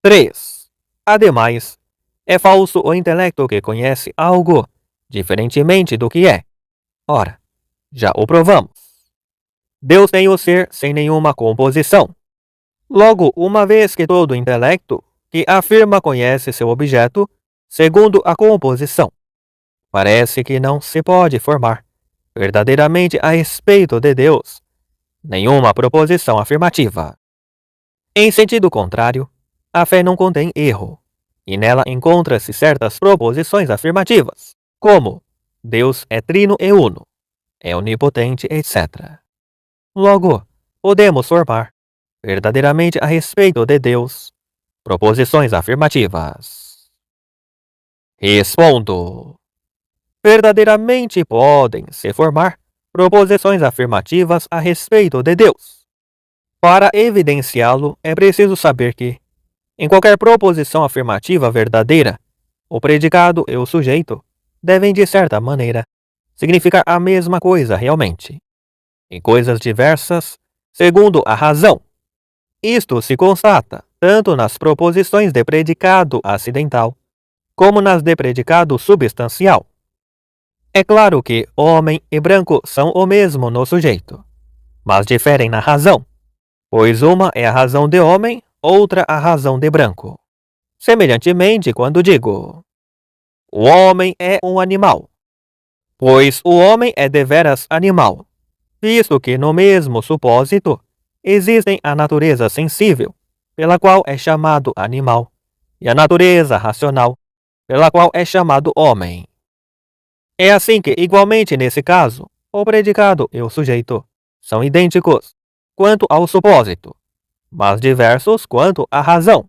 S1: 3. Ademais, é falso o intelecto que conhece algo diferentemente do que é. Ora, já o provamos. Deus tem o ser sem nenhuma composição. Logo, uma vez que todo intelecto que afirma conhece seu objeto segundo a composição, parece que não se pode formar verdadeiramente a respeito de Deus nenhuma proposição afirmativa. Em sentido contrário, a fé não contém erro, e nela encontra-se certas proposições afirmativas, como Deus é trino e uno, é onipotente, etc. Logo, podemos formar verdadeiramente a respeito de Deus proposições afirmativas. Respondo: verdadeiramente podem se formar proposições afirmativas a respeito de Deus. Para evidenciá-lo, é preciso saber que, em qualquer proposição afirmativa verdadeira, o predicado e o sujeito devem, de certa maneira, significar a mesma coisa realmente, em coisas diversas, segundo a razão. Isto se constata tanto nas proposições de predicado acidental, como nas de predicado substancial. É claro que homem e branco são o mesmo no sujeito, mas diferem na razão, pois uma é a razão de homem, outra a razão de branco. Semelhantemente, quando digo: o homem é um animal, pois o homem é deveras animal, visto que no mesmo supósito existem a natureza sensível, pela qual é chamado animal, e a natureza racional, pela qual é chamado homem. É assim que, igualmente nesse caso, o predicado e o sujeito são idênticos quanto ao supósito, mas diversos quanto à razão.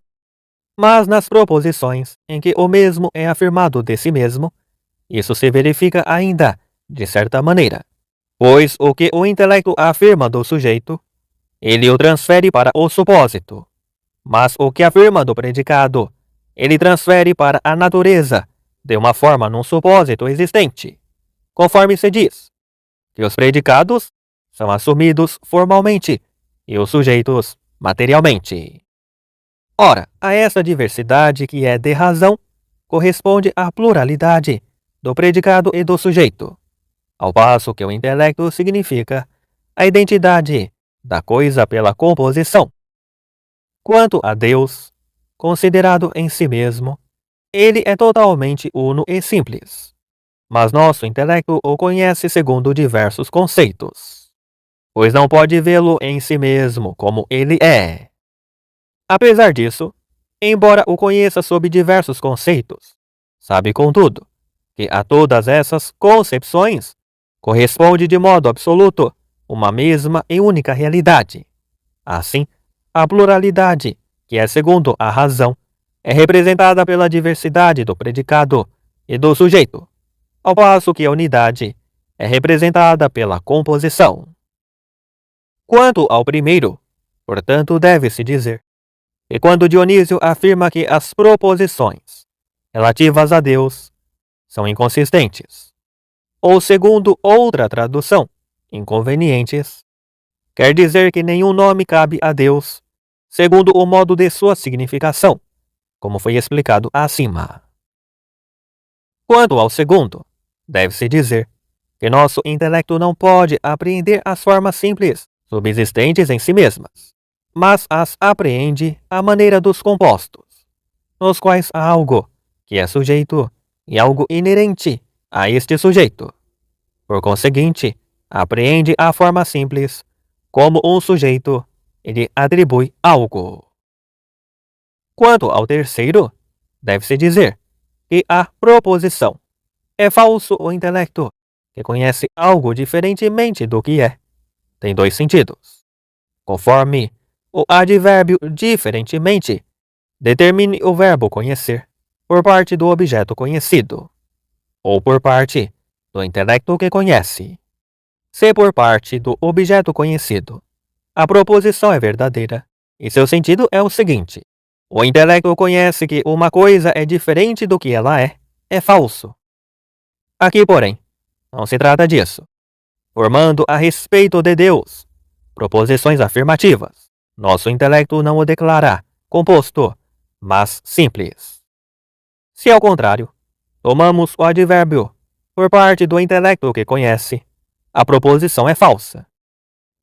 S1: Mas nas proposições em que o mesmo é afirmado de si mesmo, isso se verifica ainda de certa maneira, pois o que o intelecto afirma do sujeito, ele o transfere para o supósito, mas o que afirma do predicado, ele transfere para a natureza de uma forma num supósito existente, conforme se diz que os predicados são assumidos formalmente e os sujeitos materialmente. Ora, a essa diversidade que é de razão, corresponde a pluralidade do predicado e do sujeito, ao passo que o intelecto significa a identidade da coisa pela composição. Quanto a Deus, considerado em si mesmo, ele é totalmente uno e simples, mas nosso intelecto o conhece segundo diversos conceitos, pois não pode vê-lo em si mesmo como ele é. Apesar disso, embora o conheça sob diversos conceitos, sabe, contudo, que a todas essas concepções corresponde de modo absoluto uma mesma e única realidade. Assim, a pluralidade, que é segundo a razão, é representada pela diversidade do predicado e do sujeito, ao passo que a unidade é representada pela composição. Quanto ao primeiro, portanto, deve-se dizer que quando Dionísio afirma que as proposições relativas a Deus são inconsistentes, ou segundo outra tradução, inconvenientes, quer dizer que nenhum nome cabe a Deus segundo o modo de sua significação, como foi explicado acima. Quanto ao segundo, deve-se dizer que nosso intelecto não pode apreender as formas simples subsistentes em si mesmas, mas as apreende à maneira dos compostos, nos quais há algo que é sujeito e algo inerente a este sujeito. Por conseguinte, apreende a forma simples como um sujeito e lhe atribui algo. Quanto ao terceiro, deve-se dizer que a proposição é falso o intelecto, que conhece algo diferentemente do que é. Tem dois sentidos. Conforme o advérbio diferentemente determine o verbo conhecer por parte do objeto conhecido, ou por parte do intelecto que conhece. Se por parte do objeto conhecido a proposição é verdadeira, e seu sentido é o seguinte: o intelecto conhece que uma coisa é diferente do que ela é falso. Aqui, porém, não se trata disso. Formando a respeito de Deus proposições afirmativas, nosso intelecto não o declara composto, mas simples. Se, ao contrário, tomamos o advérbio por parte do intelecto que conhece, a proposição é falsa,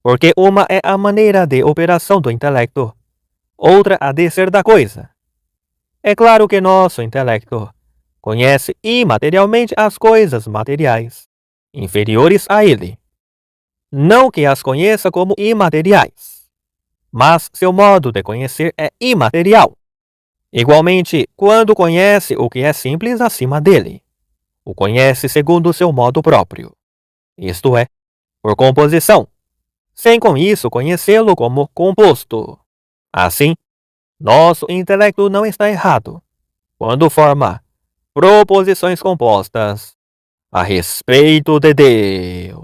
S1: porque uma é a maneira de operação do intelecto, outra a de ser da coisa. É claro que nosso intelecto conhece imaterialmente as coisas materiais, inferiores a ele. Não que as conheça como imateriais, mas seu modo de conhecer é imaterial. Igualmente, quando conhece o que é simples acima dele, o conhece segundo seu modo próprio, isto é, por composição, sem com isso conhecê-lo como composto. Assim, nosso intelecto não está errado quando forma proposições compostas a respeito de Deus.